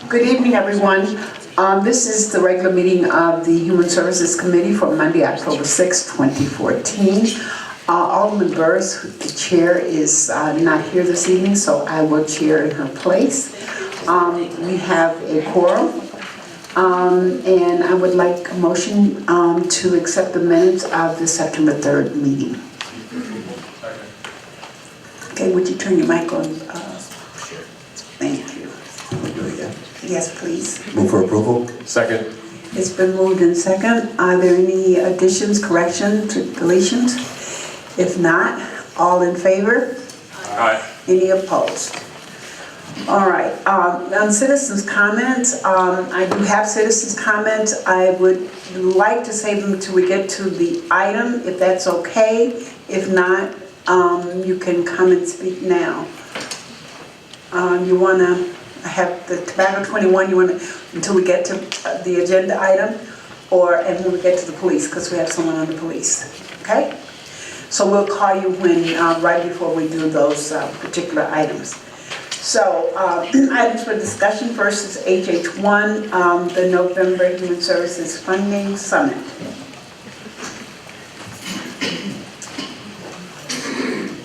Good evening, everyone. This is the regular meeting of the Human Services Committee for Monday, October 6, 2014. Alderman Burrs, the chair, is not here this evening, so I will chair in her place. We have a quorum, and I would like a motion to accept the minutes of the September 3rd meeting. Okay, would you turn your mic on? Thank you. Yes, please. Move for approval. Second. It's been moved in second. Are there any additions, corrections, deletions? If not, all in favor? Aye. Any opposed? All right, on citizens' comments, I do have citizens' comments. I would like to save them until we get to the item, if that's okay. If not, you can come and speak now. You want to have the tobacco 21, you want to, until we get to the agenda item, and when we get to the police, because we have someone on the police, okay? So we'll call you when, right before we do those particular items. So, items for discussion. First is HH1, the November Human Services Funding Summit.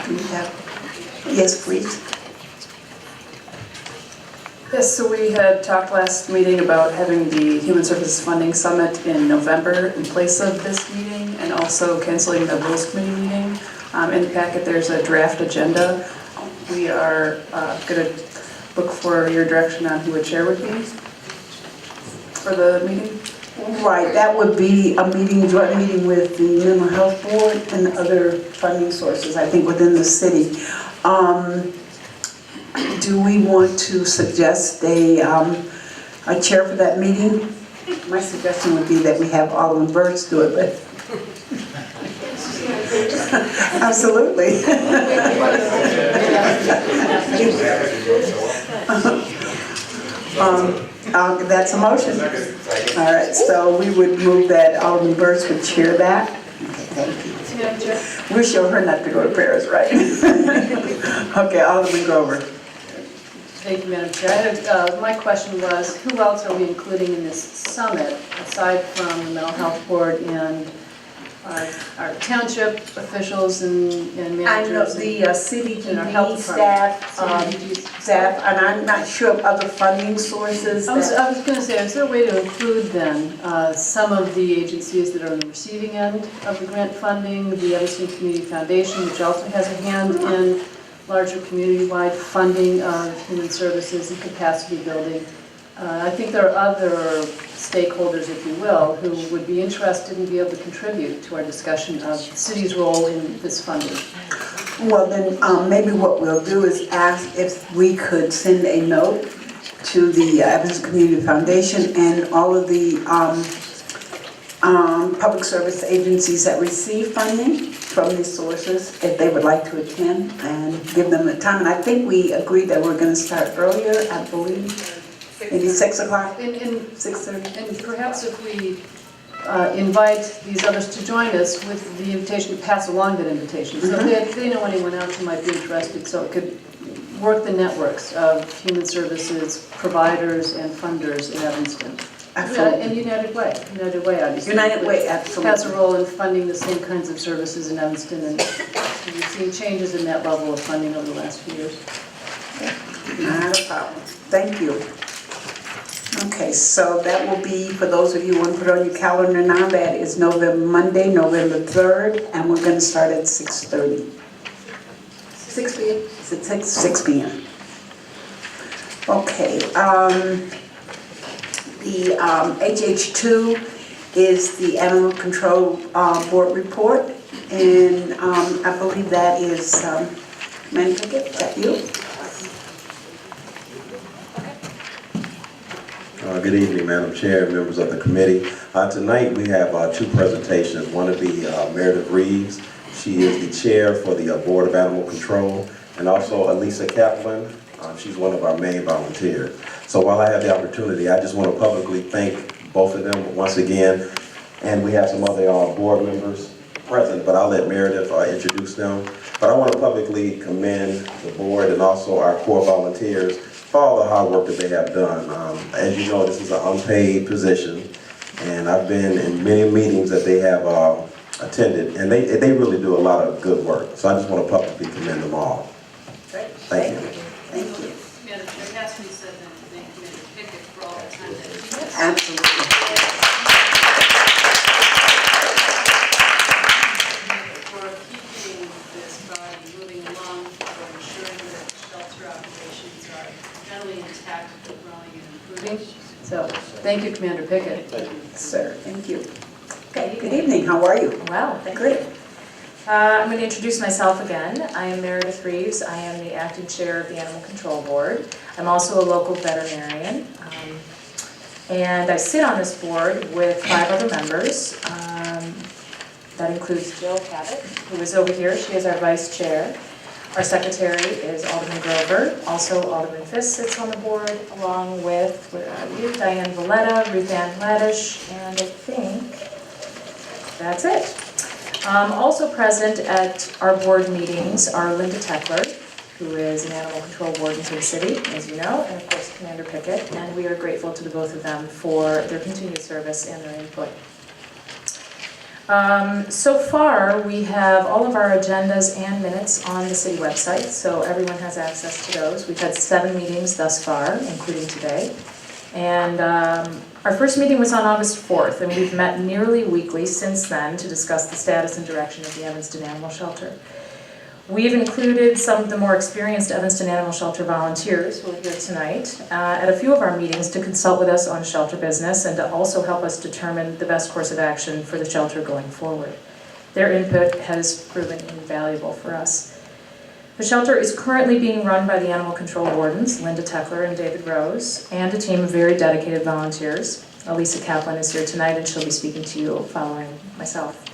Do we have, yes, please. Yes, so we had talked last meeting about having the Human Services Funding Summit in November in place of this meeting, and also canceling the Rules Committee meeting. In the packet, there's a draft agenda. We are going to look for your direction on who a chair would be for the meeting. Right, that would be a meeting, joint meeting with the Mental Health Board and other funding sources, I think, within the city. Do we want to suggest a chair for that meeting? My suggestion would be that we have Alderman Burns do it, but absolutely. That's a motion. All right, so we would move that Alderman Burns would chair that. Okay, thank you. We'll show her not to go to Paris, right? Okay, Alderman Grover. Thank you, Madam Chair. My question was, who else are we including in this summit, aside from the Mental Health Board and our township officials and managers? I know the and our health CDGD staff, and I'm not sure of other funding sources. I was going to say, is there a way to include then some of the agencies that are on the receiving end of the grant funding, the Evanston Community Foundation, which also has a hand in larger community-wide funding of human services and capacity building. I think there are other stakeholders, if you will, who would be interested and be able to contribute to our discussion of the city's role in this funding. Well, then maybe what we'll do is ask if we could send a note to the Evanston Community Foundation and all of the public service agencies that receive funding from these sources, if they would like to attend, and give them the time. And I think we agreed that we're going to start earlier, I believe, maybe 6 o'clock, 6:30. And perhaps if we invite these others to join us with the invitation, to pass along that invitation. So if they know anyone else who might be interested, so it could work the networks of human services providers and funders in Evanston. Absolutely. And United Way, obviously. United Way, absolutely. Has a role in funding the same kinds of services in Evanston, and we've seen changes in that level of funding over the last few years. Not a problem. Thank you. Okay, so that will be, for those of you who want to put on your calendar now, that is Monday, November 3rd, and we're going to start at 6:30. 6 p.m.? 6 p.m. Okay, the HH2 is the Animal Control Board report, and I believe that is, Commander Pickett, is that you? Good evening, Madam Chair, members of the committee. Tonight we have two presentations. One will be Meredith Reeves. She is the chair for the Board of Animal Control, and also Elisa Kaplan. She's one of our main volunteers. So while I have the opportunity, I just want to publicly thank both of them once again. And we have some other board members present, but I'll let Meredith introduce them. But I want to publicly commend the board and also our core volunteers for all the hard work that they have done. As you know, this is an unpaid position, and I've been in many meetings that they have attended, and they really do a lot of good work. So I just want to publicly commend them all. Great. Thank you. Thank you. Madam Chair, it has to be said that we thank Commander Pickett for all the time that he has. Absolutely. For keeping this body moving along, for ensuring that shelter operations are generally intact, growing and improving. So, thank you, Commander Pickett. Sir, thank you. Okay, good evening, how are you? Well, thank Good. you. I'm going to introduce myself again. I am Meredith Reeves. I am the acting chair of the Animal Control Board. I'm also a local veterinarian. And I sit on this board with 5 other members. That includes Jill Cabot, who is over here. She is our vice chair. Our secretary is Alderman Grover. Also, Alderman Fisk sits on the board, along with, where are you? Diane Valletta, Ruth Ann Laddish, and I think that's it. Also present at our board meetings are Linda Teckler, who is an animal control warden for the city, as you know, and of course Commander Pickett, and we are grateful to the both of them for their continued service and their input. So far, we have all of our agendas and minutes on the city website, so everyone has access to those. We've had 7 meetings thus far, including today. And our first meeting was on August 4th, and we've met nearly weekly since then to discuss the status and direction of the Evanston Animal Shelter. We've included some of the more experienced Evanston Animal Shelter volunteers who are here tonight at a few of our meetings to consult with us on shelter business and to also help us determine the best course of action for the shelter going forward. Their input has proven invaluable for us. The shelter is currently being run by the animal control wardens, Linda Teckler and David Rose, and a team of very dedicated volunteers. Elisa Kaplan is here tonight and she'll be speaking to you following myself.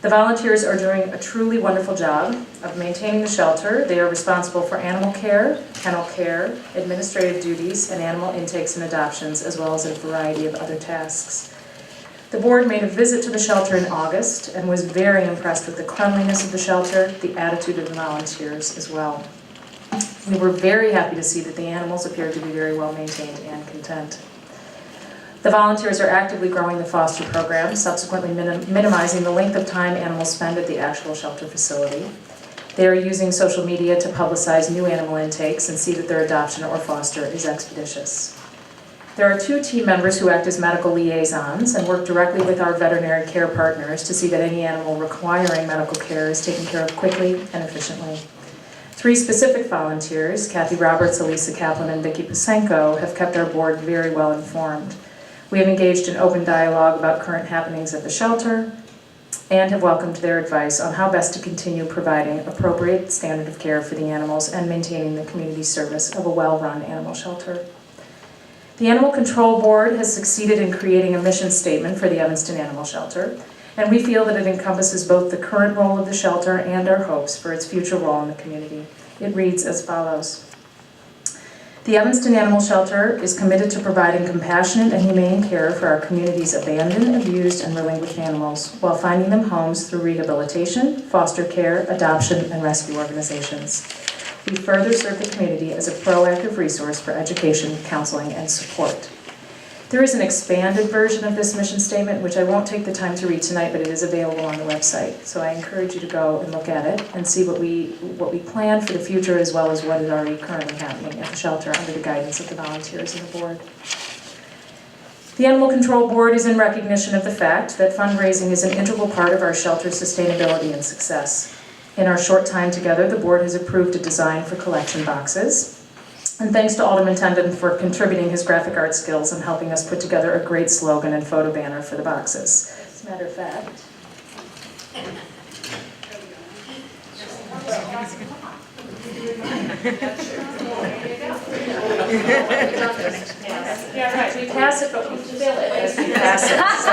The volunteers are doing a truly wonderful job of maintaining the shelter. They are responsible for animal care, kennel care, administrative duties, and animal intakes and adoptions, as well as a variety of other tasks. The board made a visit to the shelter in August and was very impressed with the cleanliness of the shelter, the attitude of the volunteers as well. We were very happy to see that the animals appeared to be very well maintained and content. The volunteers are actively growing the foster program, subsequently minimizing the length of time animals spend at the actual shelter facility. They are using social media to publicize new animal intakes and see that their adoption or foster is expeditious. There are 2 team members who act as medical liaisons and work directly with our veterinary care partners to see that any animal requiring medical care is taken care of quickly and efficiently. 3 specific volunteers, Kathy Roberts, Elisa Kaplan, and Vicki Pasenko, have kept our board very well informed. We have engaged in open dialogue about current happenings at the shelter and have welcomed their advice on how best to continue providing appropriate standard of care for the animals and maintaining the community service of a well-run animal shelter. The Animal Control Board has succeeded in creating a mission statement for the Evanston Animal Shelter, and we feel that it encompasses both the current role of the shelter and our hopes for its future role in the community. It reads as follows. The Evanston Animal Shelter is committed to providing compassionate and humane care for our community's abandoned, abused, and relinquished animals while finding them homes through rehabilitation, foster care, adoption, and rescue organizations. We further serve the community as a proactive resource for education, counseling, and support. There is an expanded version of this mission statement, which I won't take the time to read tonight, but it is available on the website. So I encourage you to go and look at it and see what we plan for the future, as well as what is already currently happening at the shelter under the guidance of the volunteers and the board. The Animal Control Board is in recognition of the fact that fundraising is an integral part of our shelter's sustainability and success. In our short time together, the board has approved a design for collection boxes. And thanks to Alderman Tendon for contributing his graphic art skills and helping us put together a great slogan and photo banner for the boxes. As a matter of fact, yeah, right. We pass it, but we fill it as we pass it. So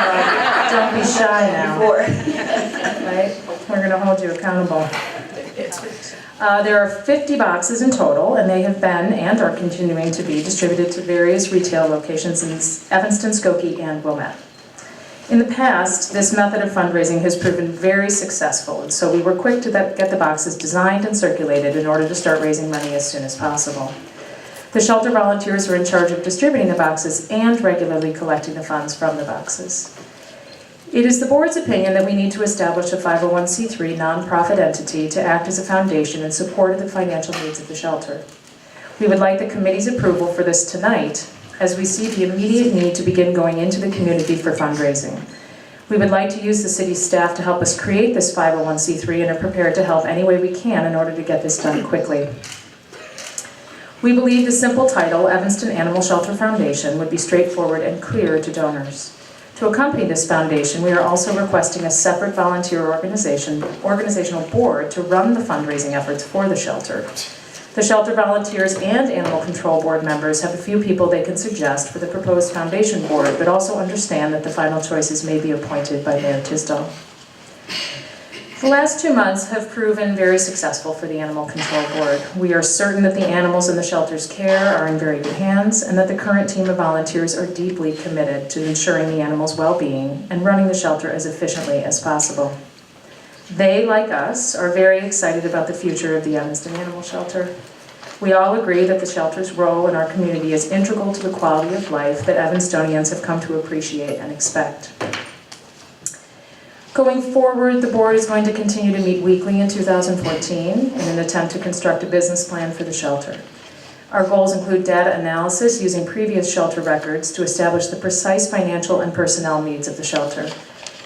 don't be shy now. Right? We're going to hold you accountable. There are 50 boxes in total, and they have been and are continuing to be distributed to various retail locations in Evanston, Skokie, and Wilmette. In the past, this method of fundraising has proven very successful, and so we were quick to get the boxes designed and circulated in order to start raising money as soon as possible. The shelter volunteers are in charge of distributing the boxes and regularly collecting the funds from the boxes. It is the board's opinion that we need to establish a 501c3 nonprofit entity to act as a foundation in support of the financial needs of the shelter. We would like the committee's approval for this tonight, as we see the immediate need to begin going into the community for fundraising. We would like to use the city's staff to help us create this 501c3 and are prepared to help any way we can in order to get this done quickly. We believe the simple title, Evanston Animal Shelter Foundation, would be straightforward and clear to donors. To accompany this foundation, we are also requesting a separate volunteer organizational board to run the fundraising efforts for the shelter. The shelter volunteers and animal control board members have a few people they can suggest for the proposed foundation board, but also understand that the final choices may be appointed by Mayor Tisdall. The last 2 months have proven very successful for the Animal Control Board. We are certain that the animals in the shelter's care are in very good hands and that the current team of volunteers are deeply committed to ensuring the animals' well-being and running the shelter as efficiently as possible. They, like us, are very excited about the future of the Evanston Animal Shelter. We all agree that the shelter's role in our community is integral to the quality of life that Evanstonians have come to appreciate and expect. Going forward, the board is going to continue to meet weekly in 2014 in an attempt to construct a business plan for the shelter. Our goals include data analysis using previous shelter records to establish the precise financial and personnel needs of the shelter.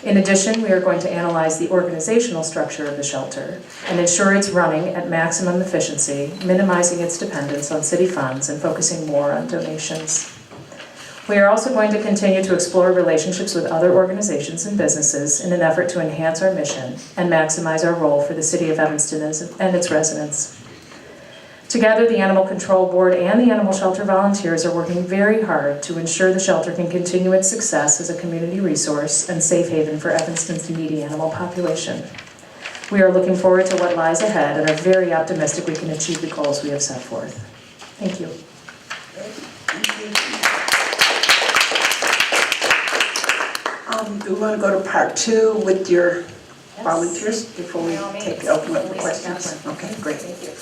In addition, we are going to analyze the organizational structure of the shelter and ensure it's running at maximum efficiency, minimizing its dependence on city funds and focusing more on donations. We are also going to continue to explore relationships with other organizations and businesses in an effort to enhance our mission and maximize our role for the city of Evanston and its residents. Together, the Animal Control Board and the Animal Shelter volunteers are working very hard to ensure the shelter can continue its success as a community resource and safe haven for Evanston's needy animal population. We are looking forward to what lies ahead and are very optimistic we can achieve the goals we have set forth. Thank you. Do we want to go to part 2 with your volunteers before we open up the questions? Okay, great. Thank you.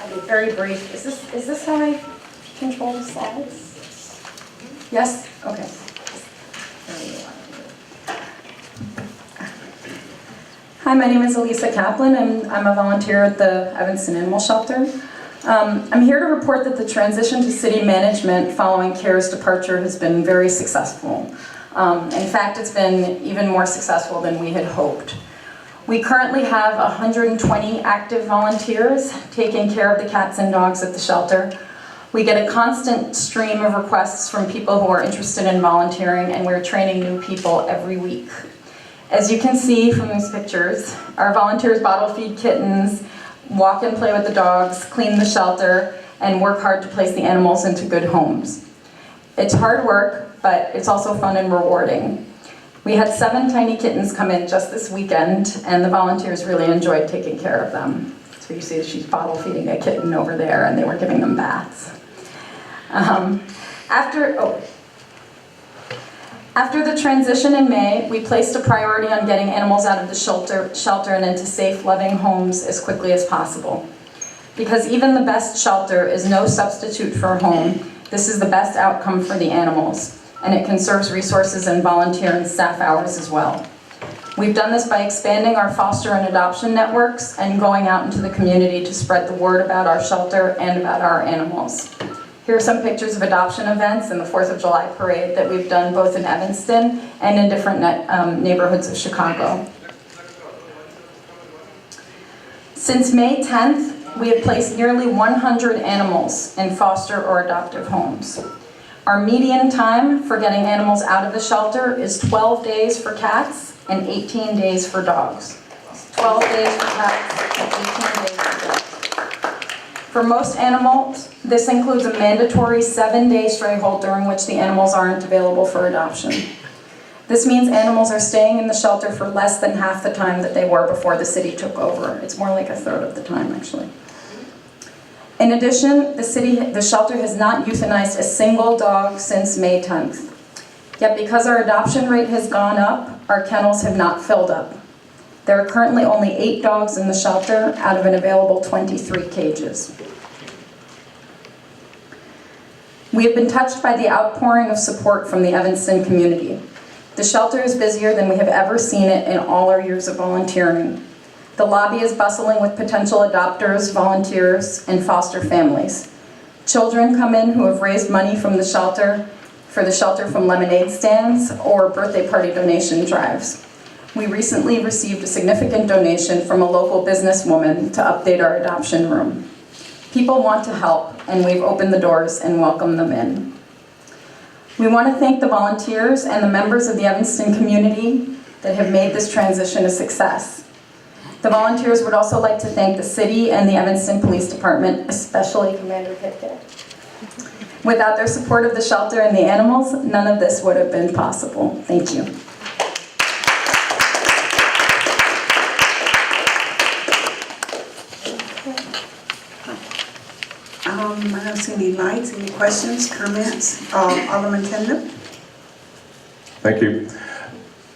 I'll be very brief. Is this how I control the slides? Yes? Okay. Hi, my name is Elisa Kaplan. I'm a volunteer at the Evanston Animal Shelter. I'm here to report that the transition to city management following CARE's departure has been very successful. In fact, it's been even more successful than we had hoped. We currently have 120 active volunteers taking care of the cats and dogs at the shelter. We get a constant stream of requests from people who are interested in volunteering, and we're training new people every week. As you can see from these pictures, our volunteers bottle feed kittens, walk and play with the dogs, clean the shelter, and work hard to place the animals into good homes. It's hard work, but it's also fun and rewarding. We had 7 tiny kittens come in just this weekend, and the volunteers really enjoyed taking care of them. So you see she's bottle feeding a kitten over there, and they were giving them baths. After the transition in May, we placed a priority on getting animals out of the shelter and into safe, loving homes as quickly as possible. Because even the best shelter is no substitute for a home, this is the best outcome for the animals, and it conserves resources and volunteer and staff hours as well. We've done this by expanding our foster and adoption networks and going out into the community to spread the word about our shelter and about our animals. Here are some pictures of adoption events and the 4th of July parade that we've done both in Evanston and in different neighborhoods of Chicago. Since May 10th, we have placed nearly 100 animals in foster or adoptive homes. Our median time for getting animals out of the shelter is 12 days for cats and 18 days for dogs. 12 days for cats and 18 days for dogs. For most animals, this includes a mandatory 7-day stray hold during which the animals aren't available for adoption. This means animals are staying in the shelter for less than half the time that they were before the city took over. It's more like a third of the time, actually. In addition, the shelter has not euthanized a single dog since May 10th. Yet because our adoption rate has gone up, our kennels have not filled up. There are currently only 8 dogs in the shelter out of an available 23 cages. We have been touched by the outpouring of support from the Evanston community. The shelter is busier than we have ever seen it in all our years of volunteering. The lobby is bustling with potential adopters, volunteers, and foster families. Children come in who have raised money from the shelter, for the shelter from lemonade stands or birthday party donation drives. We recently received a significant donation from a local businesswoman to update our adoption room. People want to help, and we've opened the doors and welcomed them in. We want to thank the volunteers and the members of the Evanston community that have made this transition a success. The volunteers would also like to thank the city and the Evanston Police Department, especially Commander Pickett. Without their support of the shelter and the animals, none of this would have been possible. Thank you. I don't see any lights, any questions, comments? Alderman Tindall? Thank you.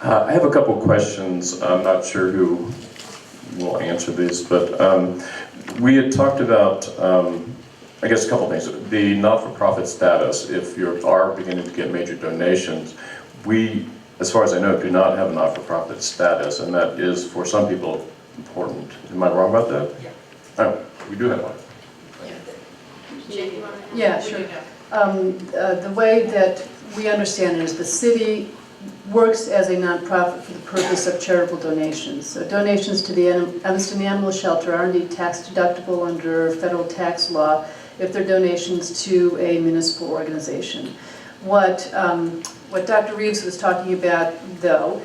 I have a couple questions. I'm not sure who will answer these, but we had talked about, I guess, a couple things. The not-for-profit status, if you are beginning to get major donations, we, as far as I know, do not have a not-for-profit status, and that is, for some people, important. Am I wrong about that? Yeah. Oh, we do have one. Yeah, sure. The way that we understand it is the city works as a nonprofit for the purpose of charitable donations. So donations to the Evanston Animal Shelter are indeed tax deductible under federal tax law if they're donations to a municipal organization. What Dr. Reeves was talking about, though,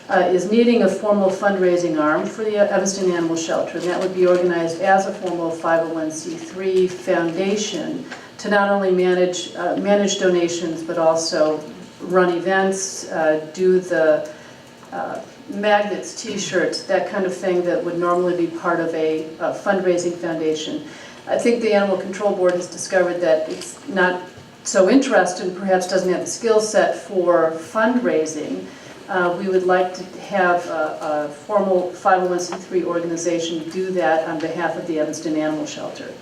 is needing a formal fundraising arm for the Evanston Animal Shelter, and that would be organized as a formal 501c3 foundation to not only manage donations, but also run events, do the magnets, t-shirts, that kind of thing that would normally be part of a fundraising foundation. I think the Animal Control Board has discovered that it's not so interested and perhaps doesn't have the skill set for fundraising. We would like to have a formal 501c3 organization do that on behalf of the Evanston Animal Shelter.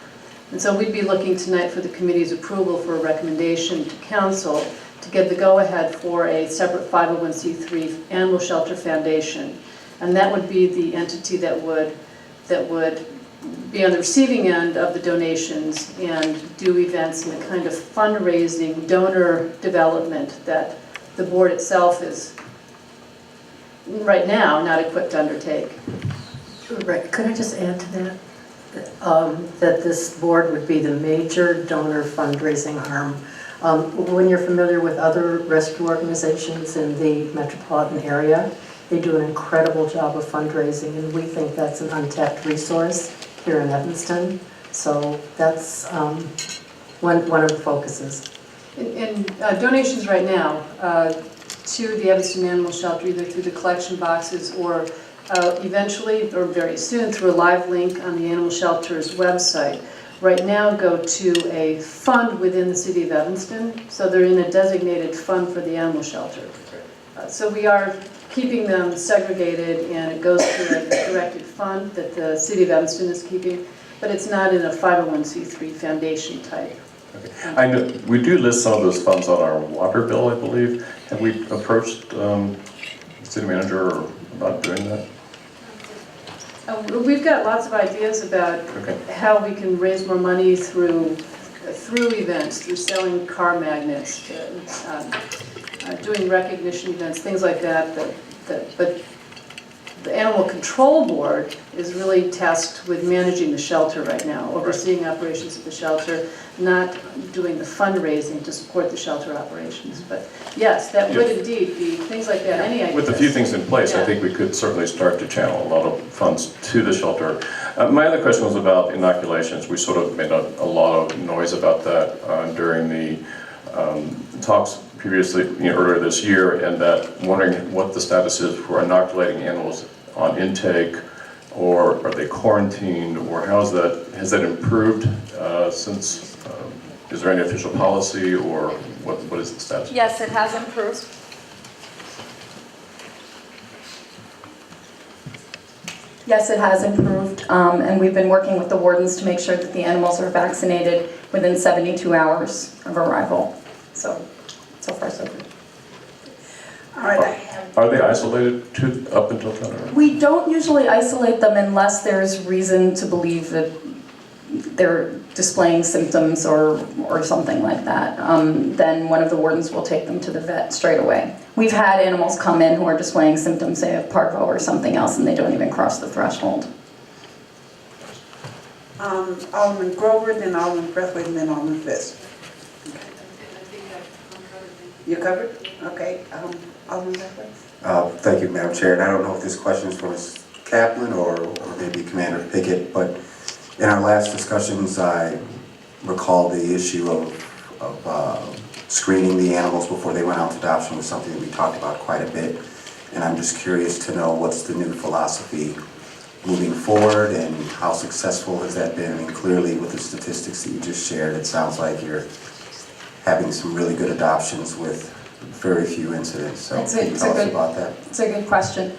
And so we'd be looking tonight for the committee's approval for a recommendation to council to get the go-ahead for a separate 501c3 animal shelter foundation. And that would be the entity that would be on the receiving end of the donations and do events and the kind of fundraising, donor development that the board itself is right now not equipped to undertake. Right, could I just add to that? That this board would be the major donor fundraising arm. When you're familiar with other rescue organizations in the metropolitan area, they do an incredible job of fundraising, and we think that's an untapped resource here in Evanston. So that's one of the focuses. And donations right now to the Evanston Animal Shelter, either through the collection boxes or eventually, or very soon, through a live link on the Animal Shelter's website, right now go to a fund within the city of Evanston, so they're in a designated fund for the animal shelter. So we are keeping them segregated, and it goes to a directed fund that the city of Evanston is keeping, but it's not in a 501c3 foundation type. Okay. I know we do list some of those funds on our water bill, I believe. Have we approached the city manager about doing that? We've got lots of ideas about how we can raise more money through events, through selling car magnets, doing recognition events, things like that. But the Animal Control Board is really tasked with managing the shelter right now, overseeing operations of the shelter, not doing the fundraising to support the shelter operations. But yes, that would indeed be things like that. Any ideas? With a few things in place, Yeah. I think we could certainly start to channel a lot of funds to the shelter. My other question was about inoculations. We sort of made a lot of noise about that during the talks previously, earlier this year, and that wondering what the status is for inoculating animals on intake, or are they quarantined, or has that improved since? Is there any official policy, or what is the status? Yes, it has improved. Yes, it has improved, and we've been working with the wardens to make sure that the animals are vaccinated within 72 hours of arrival. So far so good. All right, Are they isolated up until then? Or? We don't usually isolate them unless there's reason to believe that they're displaying symptoms or something like that. Then one of the wardens will take them to the vet straight away. We've had animals come in who are displaying symptoms, say of parvo or something else, and they don't even cross the threshold. Alderman Grover, then Alderman Brathwaite, and then Alderman Fisk. You covered? Okay, Alderman Brathwaite? Thank you, Madam Chair. And I don't know if this question is for Ms. Kaplan or maybe Commander Pickett, but in our last discussions, I recall the issue of screening the animals before they went out to adoption was something that we talked about quite a bit. And I'm just curious to know what's the new philosophy moving forward and how successful has that been? I mean, clearly with the statistics that you just shared, it sounds like you're having some really good adoptions with very few incidents. So can you tell us about that? It's a good question.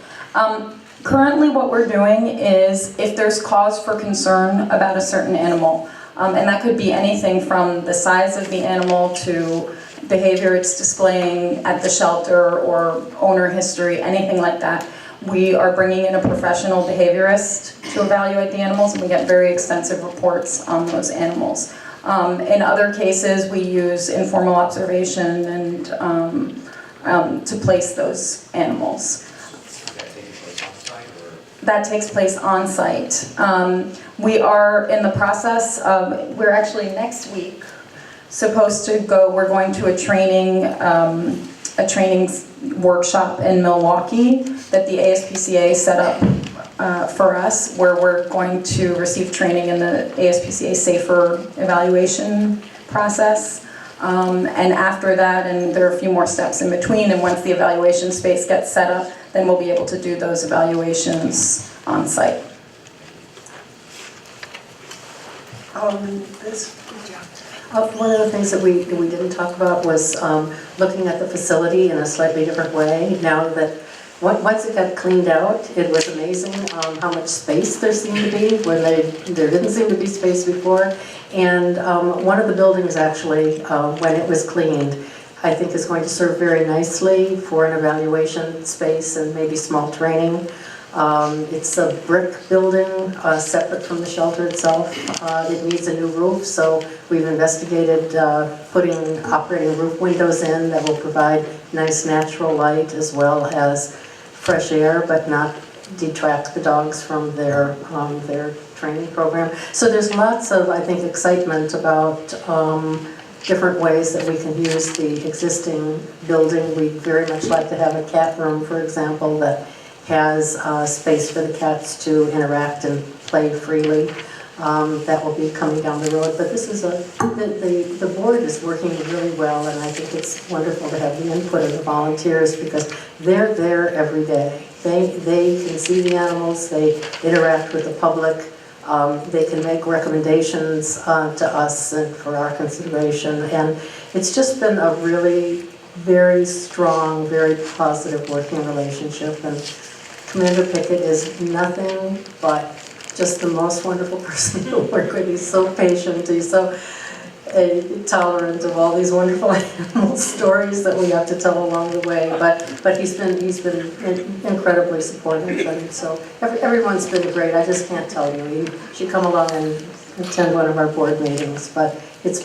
Currently what we're doing is if there's cause for concern about a certain animal, and that could be anything from the size of the animal to behavior it's displaying at the shelter or owner history, anything like that, we are bringing in a professional behaviorist to evaluate the animals, and we get very extensive reports on those animals. In other cases, we use informal observation and to place those animals. That takes place on site. We are in the process of, we're actually next week supposed to go, we're going to a training workshop in Milwaukee that the ASPCA set up for us, where we're going to receive training in the ASPCA SAFER evaluation process. And after that, and there are a few more steps in between, and once the evaluation space gets set up, then we'll be able to do those evaluations on site. Alderman Fisk? One of the things that we didn't talk about was looking at the facility in a slightly different way. Now that, once it got cleaned out, it was amazing how much space there seemed to be when there didn't seem to be space before. And one of the buildings actually, when it was cleaned, I think is going to serve very nicely for an evaluation space and maybe small training. It's a brick building, separate from the shelter itself. It needs a new roof, so we've investigated putting operating roof windows in that will provide nice natural light as well as fresh air, but not detract the dogs from their training program. So there's lots of, I think, excitement about different ways that we can use the existing building. We'd very much like to have a cat room, for example, that has space for the cats to interact and play freely. That will be coming down the road. But this is the board is working really well, and I think it's wonderful to have the input of the volunteers because they're there every day. They can see the animals, they interact with the public, they can make recommendations to us and for our consideration. And it's just been a really very strong, very positive working relationship. And Commander Pickett is nothing but just the most wonderful person to work with. He's so patient, he's so tolerant of all these wonderful animal stories that we have to tell along the way. But he's been incredibly supportive, and so everyone's been great. I just can't tell you. You should come along and attend one of our board meetings. But it's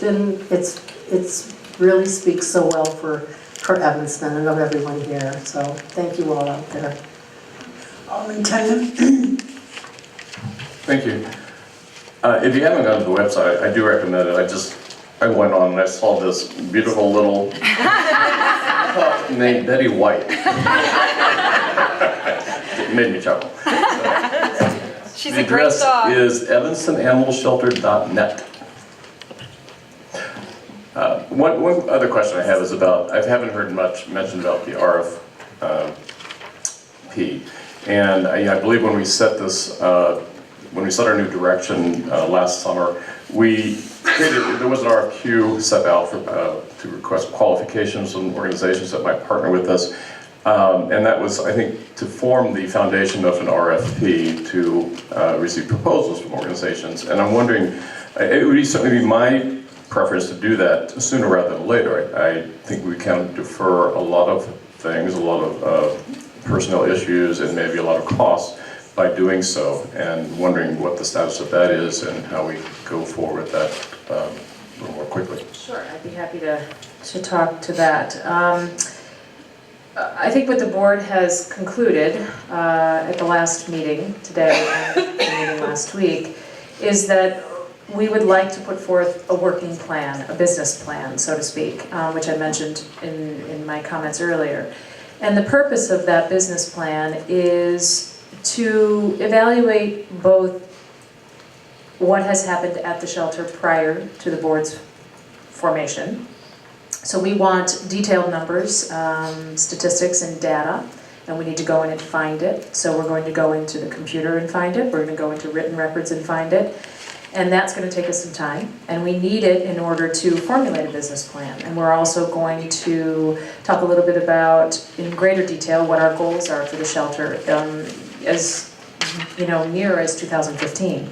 really speaks so well for Evanston and of everyone here. So thank you all out there. Alderman Tindem? Thank you. If you haven't gone to the website, I do recommend it. I went on and I saw this beautiful little pup named Betty White. It made me chuckle. She's a great dog. The address is evanstonanimalshelter.net. One other question I have is about, I haven't heard much mentioned about the RFP. And I believe when we set this, when we set our new direction last summer, there was an RFQ set out to request qualifications from organizations that might partner with us. And that was, I think, to form the foundation of an RFP to receive proposals from organizations. And I'm wondering, it would certainly be my preference to do that sooner rather than later. I think we can defer a lot of things, a lot of personnel issues, and maybe a lot of costs by doing so, and wondering what the status of that is and how we go forward with that a little more quickly. Sure, I'd be happy to talk to that. I think what the board has concluded at the last meeting today and the meeting last week is that we would like to put forth a working plan, a business plan, so to speak, which I mentioned in my comments earlier. And the purpose of that business plan is to evaluate both what has happened at the shelter prior to the board's formation. So we want detailed numbers, statistics and data, and we need to go in and find it. So we're going to go into the computer and find it, we're going to go into written records and find it, and that's going to take us some time, and we need it in order to formulate a business plan. And we're also going to talk a little bit about, in greater detail, what our goals are for the shelter as near as 2015.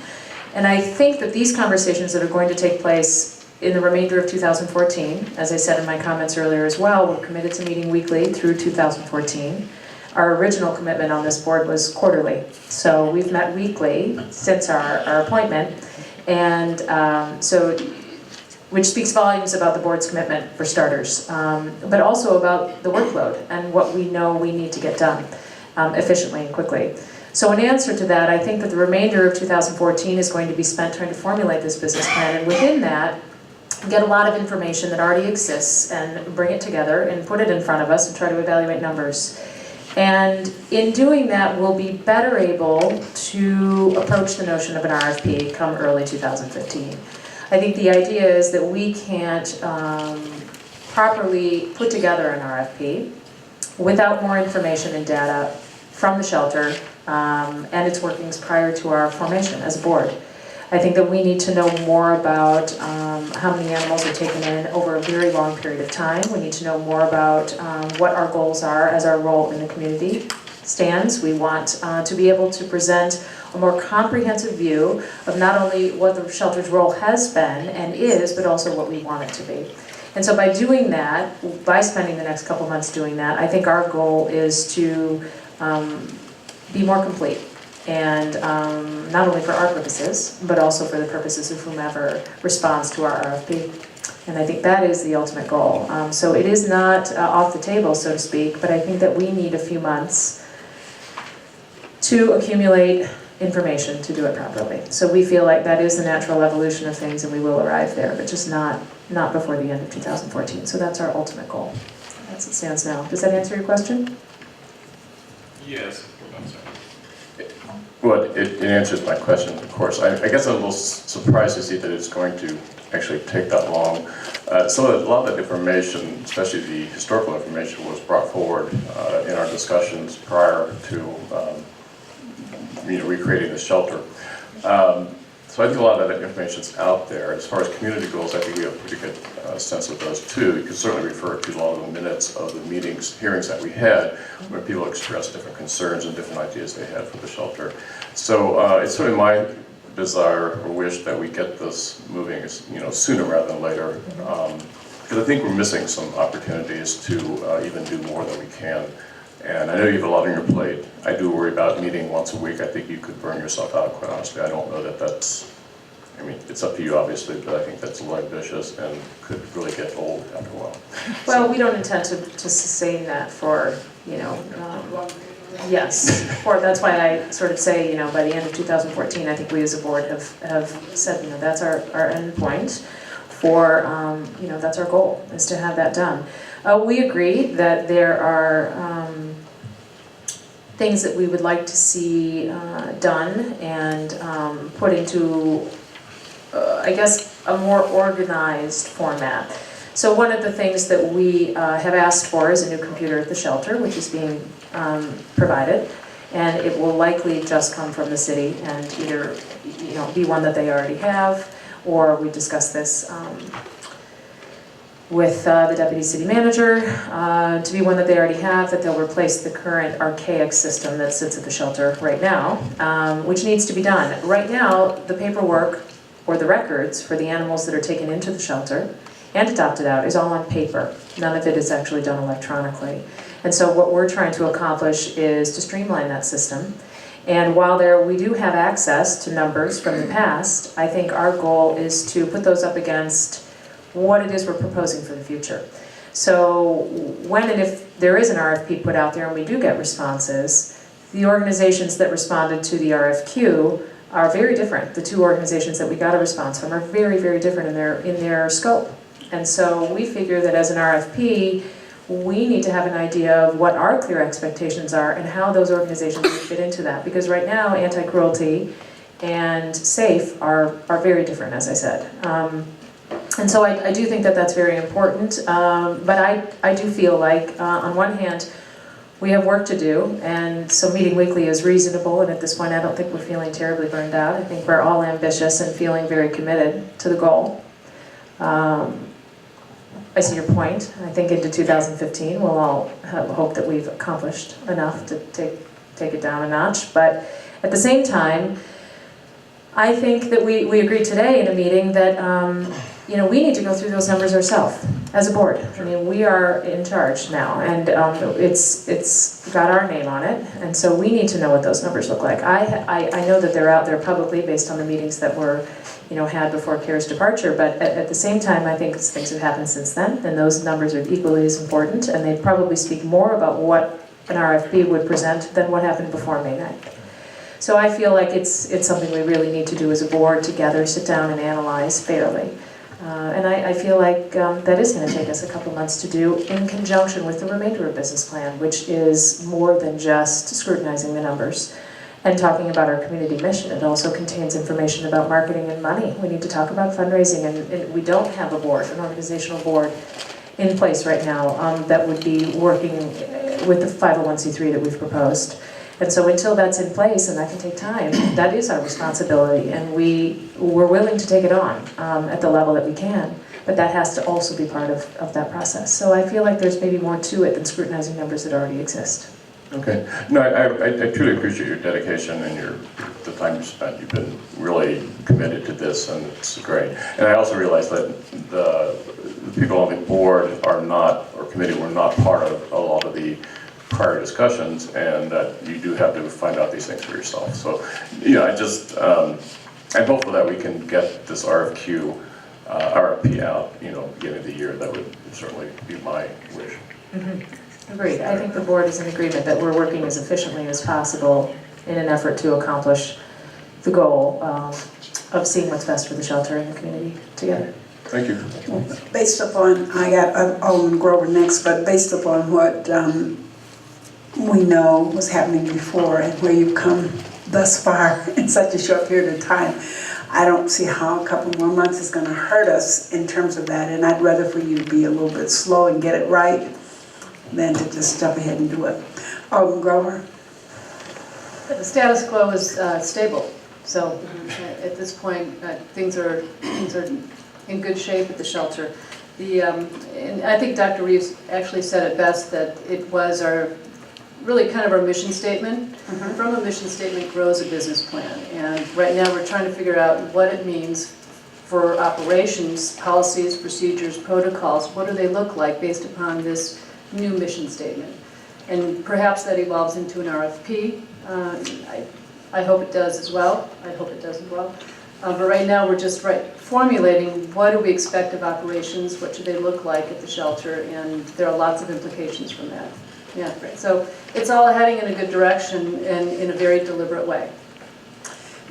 And I think that these conversations that are going to take place in the remainder of 2014, as I said in my comments earlier as well, we're committed to meeting weekly through 2014. Our original commitment on this board was quarterly. So we've met weekly since our appointment, and which speaks volumes about the board's commitment for starters, but also about the workload and what we know we need to get done efficiently and quickly. So in answer to that, I think that the remainder of 2014 is going to be spent trying to formulate this business plan, and within that, get a lot of information that already exists and bring it together and put it in front of us and try to evaluate numbers. And in doing that, we'll be better able to approach the notion of an RFP come early 2015. I think the idea is that we can't properly put together an RFP without more information and data from the shelter and its workings prior to our formation as a board. I think that we need to know more about how many animals are taken in over a very long period of time. We need to know more about what our goals are as our role in the community stands. We want to be able to present a more comprehensive view of not only what the shelter's role has been and is, but also what we want it to be. And so by doing that, by spending the next couple months doing that, I think our goal is to be more complete. And not only for our purposes, but also for the purposes of whomever responds to our RFP. And I think that is the ultimate goal. So it is not off the table, so to speak, but I think that we need a few months to accumulate information to do it properly. So we feel like that is the natural evolution of things, and we will arrive there, but just not before the end of 2014. So that's our ultimate goal, as it stands now. Does that answer your question? Yes. Well, it answers my question, of course. I guess I'm a little surprised to see that it's going to actually take that long. So a lot of that information, especially the historical information, was brought forward in our discussions prior to recreating the shelter. So I think a lot of that information is out there. As far as community goals, I think we have a pretty good sense of those too. You can certainly refer to a lot of the minutes of the hearings that we had, where people expressed different concerns and different ideas they had for the shelter. So it's sort of my desire or wish that we get this moving, sooner rather than later, because I think we're missing some opportunities to even do more than we can. And I know you have a lot on your plate. I do worry about meeting once a week. I think you could burn yourself out, quite honestly. I don't know that that's, it's up to you, obviously, but I think that's a little ambitious and could really get old after a while. Well, we don't intend to sustain that for, yes. That's why I sort of say, by the end of 2014, I think we as a board have said, that's our end point for, that's our goal, is to have that done. We agree that there are things that we would like to see done and put into, I guess, a more organized format. So one of the things that we have asked for is a new computer at the shelter, which is being provided, and it will likely just come from the city and either be one that they already have, or we discussed this with the deputy city manager to be one that they already have, that they'll replace the current archaic system that sits at the shelter right now, which needs to be done. Right now, the paperwork or the records for the animals that are taken into the shelter and adopted out is all on paper. None of it is actually done electronically. And so what we're trying to accomplish is to streamline that system. And while we do have access to numbers from the past, I think our goal is to put those up against what it is we're proposing for the future. So when and if there is an RFP put out there and we do get responses, the organizations that responded to the RFQ are very different. The two organizations that we got a response from are very, very different in their scope. And so we figure that as an RFP, we need to have an idea of what our clear expectations are and how those organizations would fit into that. Because right now, anti-cruelty and SAFE are very different, as I said. And so I do think that that's very important, but I do feel like, on one hand, we have work to do, and so meeting weekly is reasonable, and at this point I don't think we're feeling terribly burned out. I think we're all ambitious and feeling very committed to the goal. I see your point. I think into 2015 we'll all hope that we've accomplished enough to take it down a notch, but at the same time, I think that we agreed today in a meeting that we need to go through those numbers ourselves as a board. I mean, we are in charge now, and it's got our name on it, and so we need to know what those numbers look like. I know that they're out there publicly based on the meetings that were had before Kara's departure, but at the same time, I think things have happened since then, and those numbers are equally as important, and they probably speak more about what an RFP would present than what happened before May 9th. So I feel like it's something we really need to do as a board together, sit down and analyze fairly. And I feel like that is going to take us a couple months to do in conjunction with the remainder of business plan, which is more than just scrutinizing the numbers and talking about our community mission. It also contains information about marketing and money. We need to talk about fundraising, and we don't have a board, an organizational board in place right now that would be working with the 501c3 that we've proposed. And so until that's in place, and that can take time, that is our responsibility, and we're willing to take it on at the level that we can, but that has to also be part of that process. So I feel like there's maybe more to it than scrutinizing numbers that already exist. Okay. No, I truly appreciate your dedication and the time you spent. You've been really committed to this, and it's great. And I also realize that the people on the board are not, or committee were not part of a lot of the prior discussions, and that you do have to find out these things for yourself. So, I'm hopeful that we can get this RFP out, beginning of the year. That would certainly be my wish. Mm-hmm. Agreed. I think the board is in agreement that we're working as efficiently as possible in an effort to accomplish the goal of seeing what's best for the shelter and the community together. Thank you. Based upon, I got Alderman Grover next, but based upon what we know was happening before and where you've come thus far in such a short period of time, I don't see how a couple more months is going to hurt us in terms of that, and I'd rather for you to be a little bit slow and get it right than to just jump ahead and do it. Alderman Grover? The status quo is stable, so at this point things are in good shape at the shelter. And I think Dr. Reeves actually said it best, that it was really kind of our mission statement. Mm-hmm. From a mission statement grows a business plan, and right now we're trying to figure out what it means for operations, policies, procedures, protocols. What do they look like based upon this new mission statement? And perhaps that evolves into an RFP. I hope it does as well. But right now we're just formulating what do we expect of operations, what should they look like at the shelter, and there are lots of implications from that. Yeah, so it's all heading in a good direction and in a very deliberate way.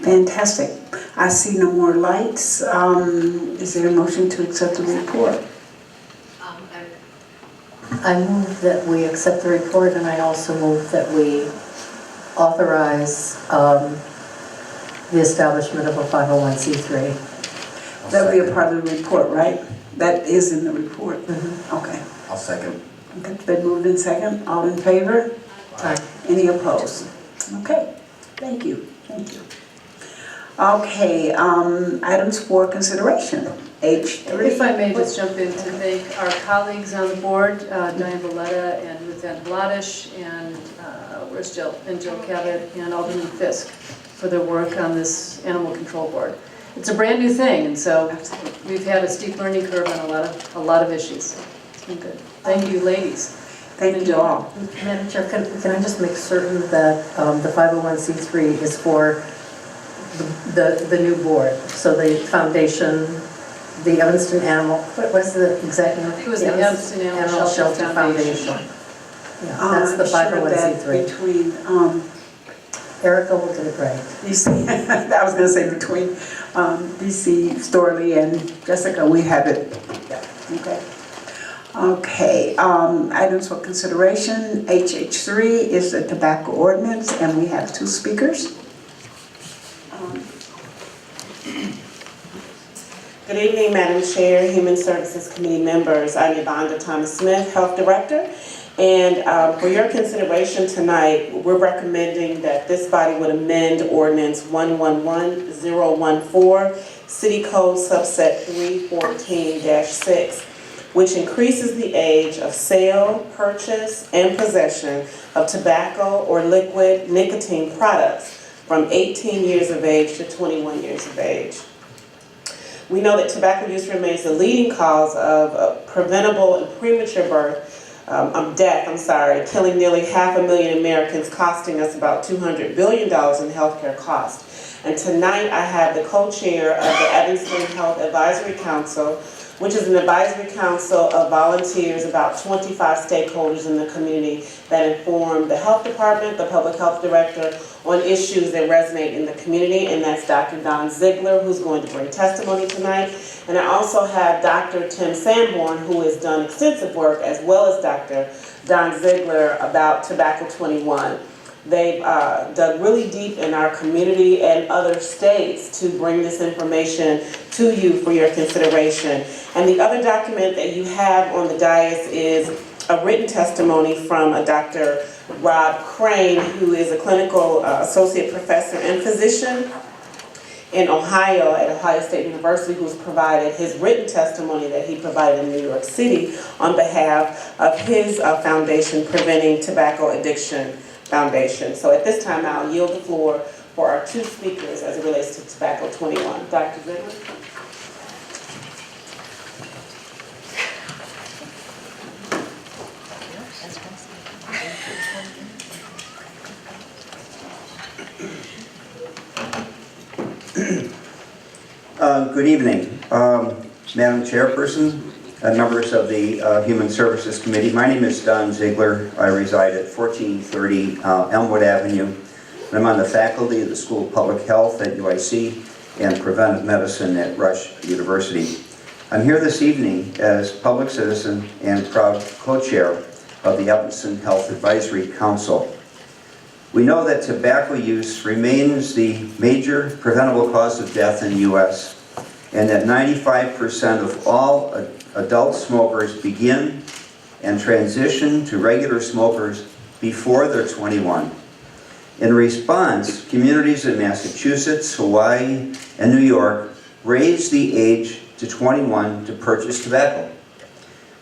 Fantastic. I see no more lights. Is there a motion to accept the report? I move that we accept the report, and I also move that we authorize the establishment of a 501c3. That will be a part of the report, right? That is in the report? Mm-hmm. Okay. I'll second. Okay, it's been moved in second. All in favor? Aye. Any opposed? Okay, thank you. Okay, items for consideration. H3. If I may just jump in to thank our colleagues on the board, Diane Valletta and Ruth Ann Vladish, and where's Jill? And Jill Cabot and Alderman Fisk for their work on this animal control board. It's a brand new thing, and so we've had a steep learning curve on a lot of issues. It's been good. Thank you, ladies. Thank you all. Madam Chair, can I just make certain that the 501c3 is for the new board? So the foundation, the Evanston Animal, what is the exact name? It was the Evanston Animal Shelter Foundation. Yeah, that's the I'm sure that 501c3. between, Erica will get it right. DC, I was gonna say between DC, Storley, and Jessica, we have it. Yeah, okay. Okay, items for consideration, HH3 is the tobacco ordinance, and we have 2 speakers. Good evening, Madam Chair, Human Services Committee members. I'm Yvonne Thomas-Smith, Health Director. And for your consideration tonight, we're recommending that this body would amend Ordinance 111014, City Code subset 314-6, which increases the age of sale, purchase, and possession of tobacco or liquid nicotine products from 18 years of age to 21 years of age. We know that tobacco use remains the leading cause of preventable and premature death, killing nearly 500,000 Americans, costing us about $200 billion in healthcare costs. And tonight I have the co-chair of the Evanston Health Advisory Council, which is an advisory council of volunteers, about 25 stakeholders in the community that inform the health department, the public health director, on issues that resonate in the community, and that's Dr. Don Ziegler, who's going to bring testimony tonight. And I also have Dr. Tim Sanborn, who has done extensive work, as well as Dr. Don Ziegler, about Tobacco 21. They've dug really deep in our community and other states to bring this information to you for your consideration. And the other document that you have on the dais is a written testimony from a Dr. Rob Crane, who is a clinical associate professor and physician in Ohio at Ohio State University, who's provided his written testimony that he provided in New York City on behalf of his foundation, Preventing Tobacco Addiction Foundation. So at this time, I'll yield the floor for our 2 speakers as it relates to Tobacco 21. Dr. Ziegler. Good evening, Madam Chairperson, members of the Human Services Committee. My name is Don Ziegler. I reside at 1430 Elmwood Avenue. And I'm on the faculty of the School of Public Health at UIC and Preventive Medicine at Rush University. I'm here this evening as public citizen and proud co-chair of the Evanston Health Advisory Council. We know that tobacco use remains the major preventable cause of death in the U.S. and that 95% of all adult smokers begin and transition to regular smokers before they're 21. In response, communities in Massachusetts, Hawaii, and New York raised the age to 21 to purchase tobacco.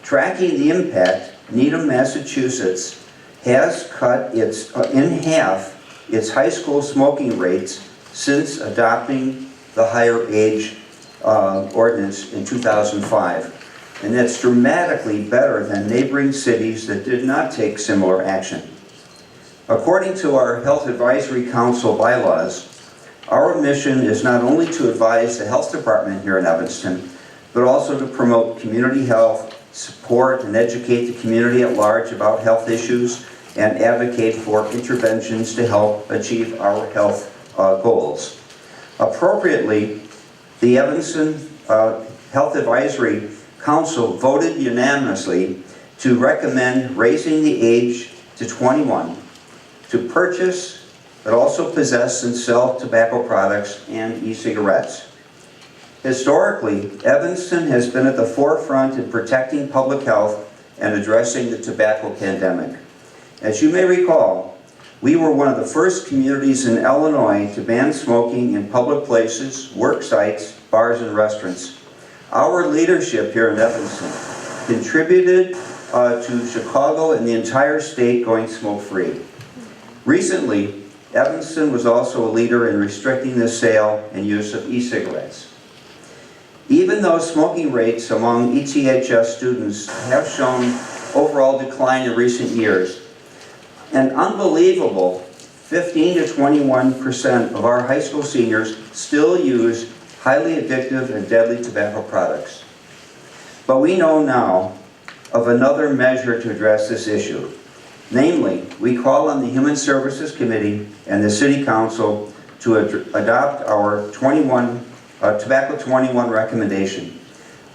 Tracking the impact, Needham, Massachusetts has cut in half its high school smoking rates since adopting the higher age ordinance in 2005. And that's dramatically better than neighboring cities that did not take similar action. According to our Health Advisory Council bylaws, our mission is not only to advise the health department here in Evanston, but also to promote community health, support and educate the community at large about health issues, and advocate for interventions to help achieve our health goals. Appropriately, the Evanston Health Advisory Council voted unanimously to recommend raising the age to 21 to purchase, but also possess and sell tobacco products and e-cigarettes. Historically, Evanston has been at the forefront in protecting public health and addressing the tobacco pandemic. As you may recall, we were one of the first communities in Illinois to ban smoking in public places, work sites, bars, and restaurants. Our leadership here in Evanston contributed to Chicago and the entire state going smoke-free. Recently, Evanston was also a leader in restricting the sale and use of e-cigarettes. Even though smoking rates among ETHS students have shown overall decline in recent years, an unbelievable 15 to 21% of our high school seniors still use highly addictive and deadly tobacco products. But we know now of another measure to address this issue. Namely, we call on the Human Services Committee and the City Council to adopt our Tobacco 21 recommendation.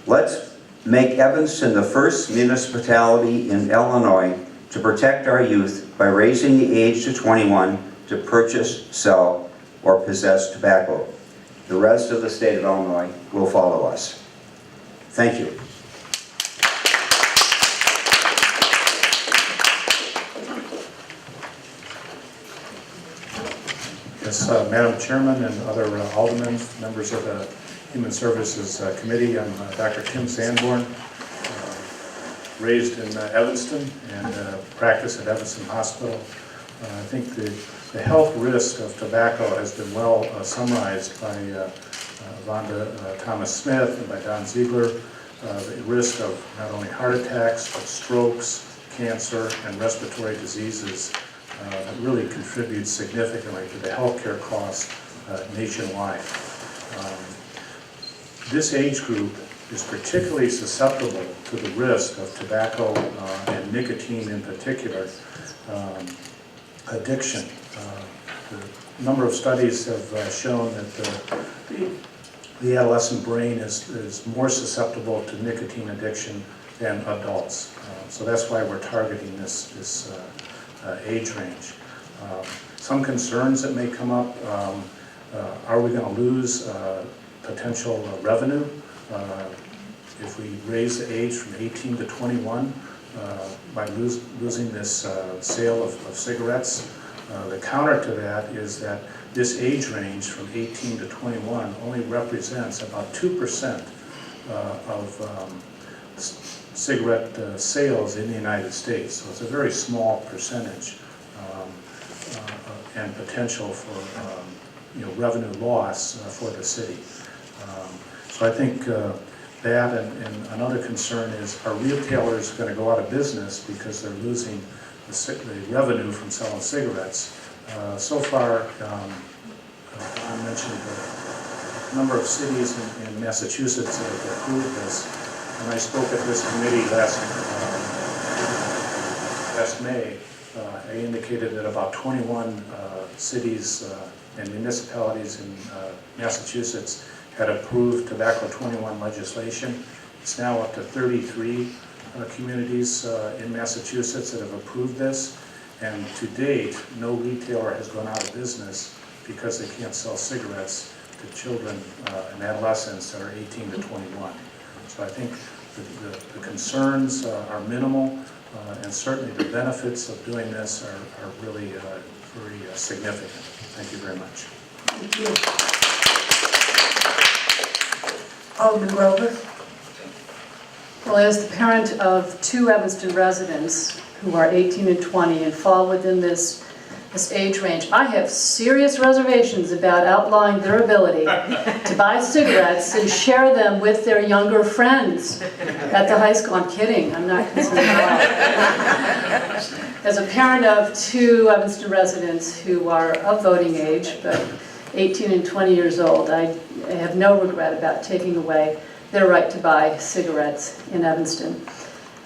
Let's make Evanston the first municipality in Illinois to protect our youth by raising the age to 21 to purchase, sell, or possess tobacco. The rest of the state of Illinois will follow us. Thank you. Yes, Madam Chairman and other aldermen, members of the Human Services Committee, I'm Dr. Tim Sanborn, raised in Evanston and practice at Evanston Hospital. I think the health risk of tobacco has been well summarized by Vonda Thomas-Smith and by Don Ziegler. The risk of not only heart attacks, but strokes, cancer, and respiratory diseases really contributes significantly to the healthcare costs nationwide. This age group is particularly susceptible to the risk of tobacco and nicotine in particular addiction. A number of studies have shown that the adolescent brain is more susceptible to nicotine addiction than adults. So that's why we're targeting this age range. Some concerns that may come up, are we going to lose potential revenue if we raise the age from 18 to 21 by losing this sale of cigarettes? The counter to that is that this age range from 18 to 21 only represents about 2% of cigarette sales in the United States. So it's a very small percentage and potential for revenue loss for the city. So I think that and another concern is, are retailers going to go out of business because they're losing the revenue from selling cigarettes? So far, I mentioned a number of cities in Massachusetts that have approved this. When I spoke at this committee last May, I indicated that about 21 cities and municipalities in Massachusetts had approved Tobacco 21 legislation. It's now up to 33 communities in Massachusetts that have approved this. And to date, no retailer has gone out of business because they can't sell cigarettes to children and adolescents that are 18 to 21. So I think the concerns are minimal, and certainly the benefits of doing this are really very significant. Thank you very much. Thank you. Alderman Grover. Well, as the parent of 2 Evanston residents who are 18 and 20 and fall within this age range, I have serious reservations about outlawing their ability to buy cigarettes and share them with their younger friends at the high school. I'm kidding, I'm not concerned at all. As a parent of 2 Evanston residents who are of voting age, but 18 and 20 years old, I have no regret about taking away their right to buy cigarettes in Evanston.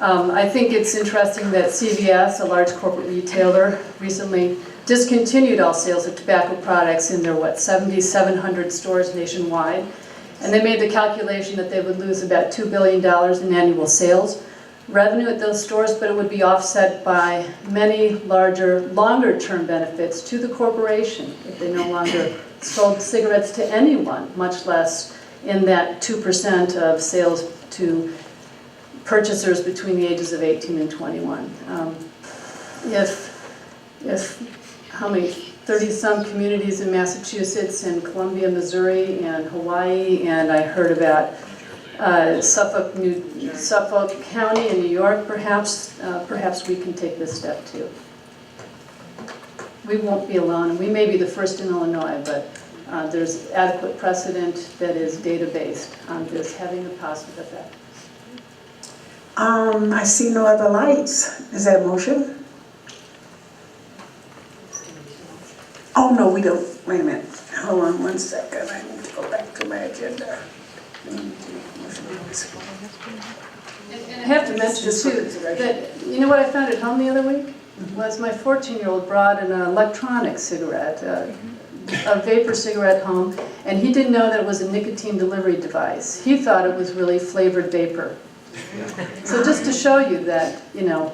I think it's interesting that CVS, a large corporate retailer, recently discontinued all sales of tobacco products in their, 7,700 stores nationwide. And they made the calculation that they would lose about $2 billion in annual sales revenue at those stores, but it would be offset by many larger, longer-term benefits to the corporation if they no longer sold cigarettes to anyone, much less in that 2% of sales to purchasers between the ages of 18 and 21. How many, 30-some communities in Massachusetts and Columbia, Missouri, and Hawaii, and I heard about Suffolk County in New York, perhaps we can take this step too. We won't be alone, and we may be the first in Illinois, but there's adequate precedent that is data-based on this having a positive effect. I see no other lights. Is that a motion? Oh, no, we don't. Wait a minute. Hold on one second. I need to go back to my agenda. And I have to mention too, that, you know what I found at home the other week? Was my 14-year-old brought an electronic cigarette, a vapor cigarette home, and he didn't know that it was a nicotine delivery device. He thought it was really flavored vapor. So just to show you that, you know,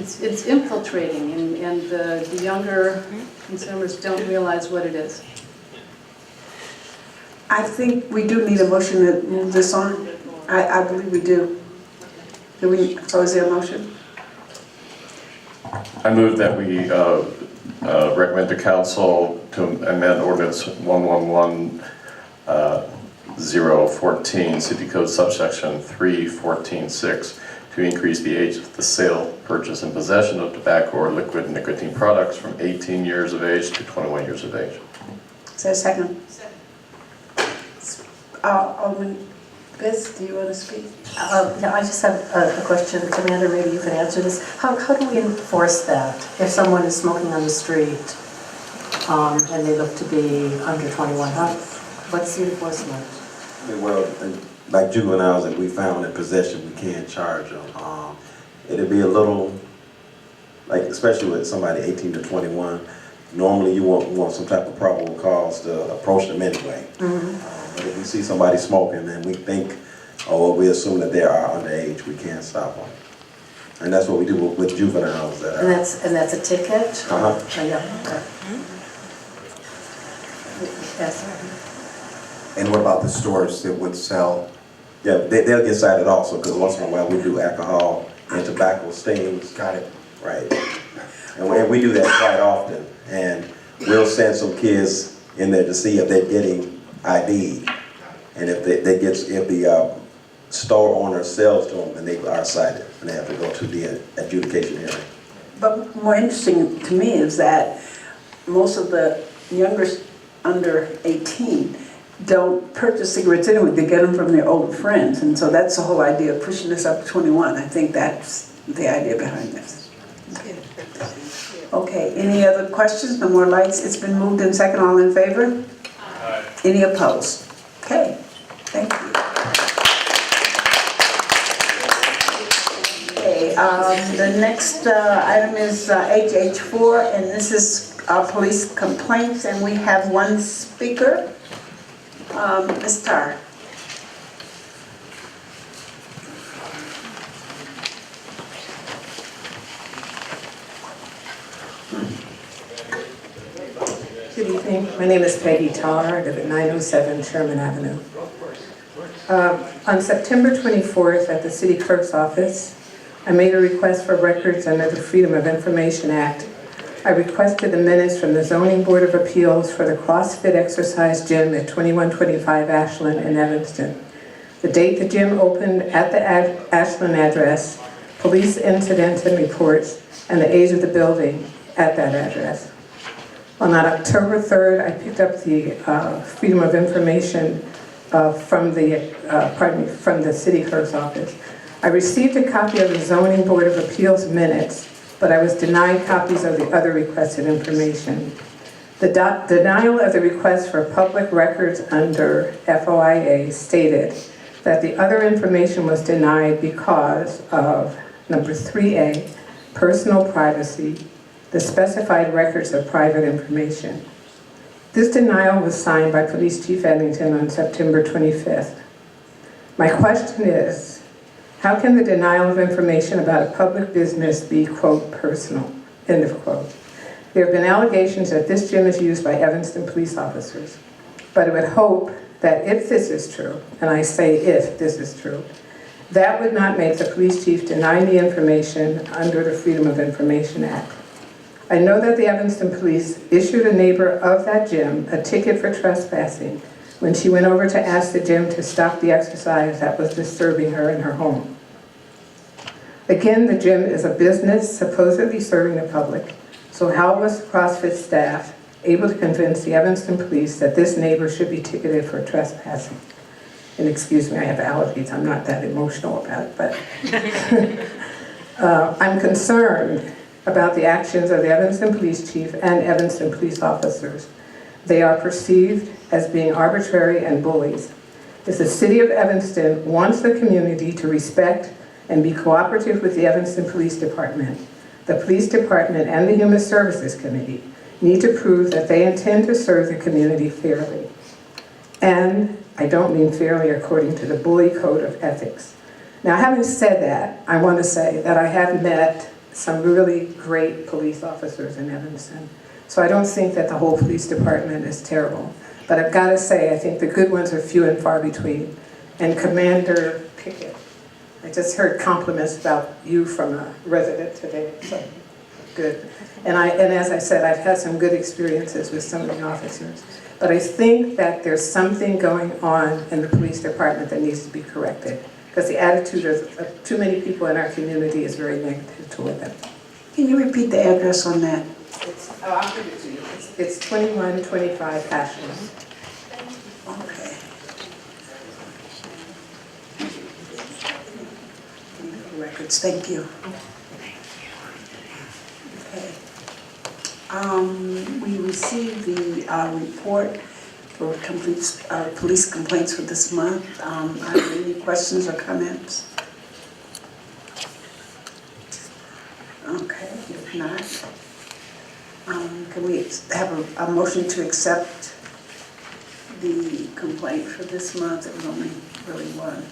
it's infiltrating, and the younger consumers don't realize what it is. I think we do need a motion to move this on. I believe we do. So is there a motion? I move that we recommend to council to amend ordinance 111-014, City Code subsection 3:14-6, to increase the age of the sale, purchase, and possession of tobacco or liquid nicotine products from 18 years of age to 21 years of age. Is there a second? Alderman Fitz, do you want to speak? Yeah, I just have a question. Commander, maybe you can answer this. How do we enforce that? If someone is smoking on the street and they look to be under 21, what's the enforcement? Well, like juveniles that we found in possession, we can't charge them. It'd be a little, like especially with somebody 18 to 21, normally you want some type of probable cause to approach them anyway. But if we see somebody smoking and we think, or we assume that they are underage, we can't stop them. And that's what we do with juveniles. That And that's a ticket? Uh-huh. Oh, yeah. Okay. Yes. And what about the stores that would sell? Yeah, they'll get cited also, because once in a while we do alcohol and tobacco stings. Got it. Right. And we do that quite often. And we'll send some kids in there to see if they're getting ID. And if the store owner sells to them, then they are cited and they have to go to the adjudication hearing. But more interesting to me is that most of the younger under 18 don't purchase cigarettes anyway. They get them from their older friends. And so that's the whole idea of pushing this up to 21. I think that's the idea behind this. Okay, any other questions? No more lights? It's been moved and second. All in favor? Aye. Any opposed? Okay, thank you. Okay, the next item is HH4, and this is police complaints, and we have one speaker, Ms. Tarr. Good evening. My name is Peggy Tarr. I live at 907 Sherman Avenue. On September 24th at the City Clerk's office, I made a request for records under the Freedom of Information Act. I requested the minutes from the Zoning Board of Appeals for the CrossFit Exercise Gym at 2125 Ashland in Evanston. The date the gym opened at the Ashland address, police incidents and reports, and the age of the building at that address. On October 3rd, I picked up the Freedom of Information from the City Clerk's office. I received a copy of the Zoning Board of Appeals minutes, but I was denied copies of the other requested information. The denial of the request for public records under FOIA stated that the other information was denied because of number 3A, personal privacy, the specified records of private information. This denial was signed by Police Chief Eddington on September 25th. My question is, how can the denial of information about a public business be, quote, personal, end of quote? There have been allegations that this gym is used by Evanston police officers, but I would hope that if this is true, and I say if this is true, that would not make the police chief deny the information under the Freedom of Information Act. I know that the Evanston police issued a neighbor of that gym a ticket for trespassing when she went over to ask the gym to stop the exercise that was disturbing her in her home. Again, the gym is a business supposedly serving the public, so how was CrossFit staff able to convince the Evanston police that this neighbor should be ticketed for trespassing? And excuse me, I have allergies, I'm not that emotional about it, but I'm concerned about the actions of the Evanston Police Chief and Evanston police officers. They are perceived as being arbitrary and bullies. If the city of Evanston wants the community to respect and be cooperative with the Evanston Police Department, the Police Department and the Human Services Committee need to prove that they intend to serve the community fairly. And I don't mean fairly according to the bully code of ethics. Now, having said that, I want to say that I have met some really great police officers in Evanston. So I don't think that the whole police department is terrible. But I've got to say, I think the good ones are few and far between. And Commander Pickett, I just heard compliments about you from a resident today, so good. And as I said, I've had some good experiences with some of the officers. But I think that there's something going on in the police department that needs to be corrected, because the attitude of too many people in our community is very negative toward them. Can you repeat the address on that? I'll give it to you. It's 2125 Ashland. Okay. Records, thank you. Okay. We received the report for police complaints for this month. Are there any questions or comments? Okay, if not, can we have a motion to accept the complaint for this month? It was only really one.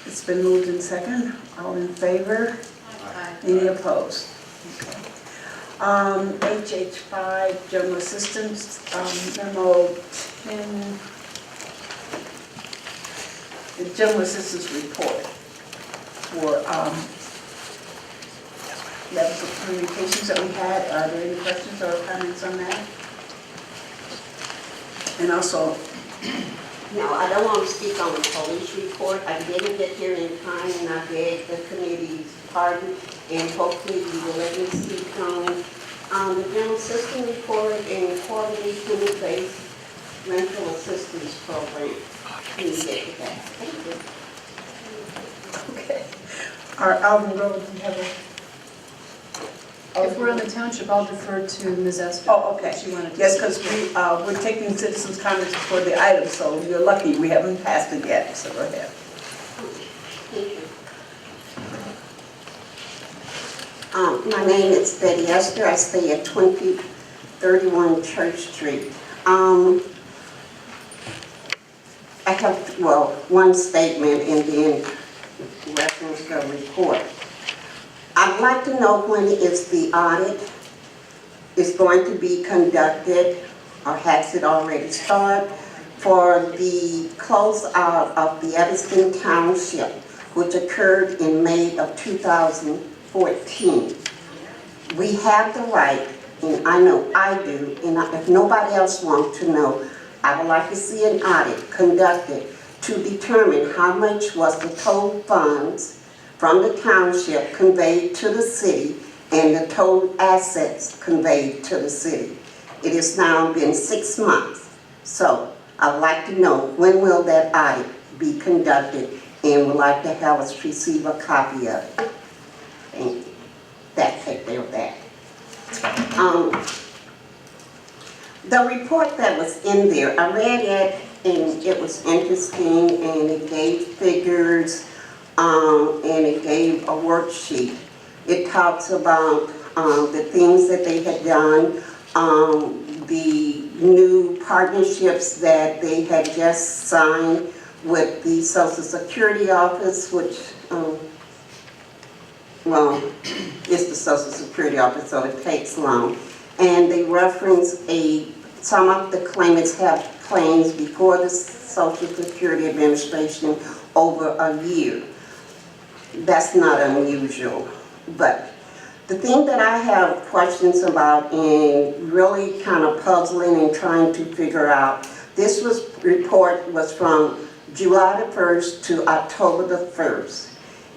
It's been moved in second. All in favor? Aye. Any opposed? Okay. HH5 General Assistance Memo 10. The General Assistance Report for levels of communications that we had. Are there any questions or comments on that? And also, no, I don't want to speak on the police report. I didn't get here in time, and I beg the committee's pardon, and hopefully you will let me speak on the general system report and quarterly human-based rental assistance program. Please get to that. Thank you. okay. Alvin Grove, do you have a? If we're on the township, I'll defer to Ms. Esther. Oh, okay. If she wanted to. Yes, because we're taking citizens' comments for the item, so you're lucky we haven't passed it yet, so go ahead. Thank you. My name is Betty Esther. I stay at 2031 Church Street. I have, well, one statement and then reference the report. I'd like to know when is the audit is going to be conducted, or has it already started, for the closeout of the Evanston Township, which occurred in May of 2014. We have the right, and I know I do, and if nobody else wants to know, I would like to see an audit conducted to determine how much was the total funds from the township conveyed to the city and the total assets conveyed to the city. It has now been 6 months. So I'd like to know when will that audit be conducted, and would like to have us receive a copy of it. Thank you. That take care of that. The report that was in there, I read it and it was interesting, and it gave figures, and it gave a worksheet. It talks about the things that they had done, the new partnerships that they had just signed with the Social Security Office, which, well, it's the Social Security Office, so it takes long. And they reference some of the claimants have claims before the Social Security Administration over a year. That's not unusual. But the thing that I have questions about and really kind of puzzling and trying to figure out, This report was from July the 1st to October the 1st.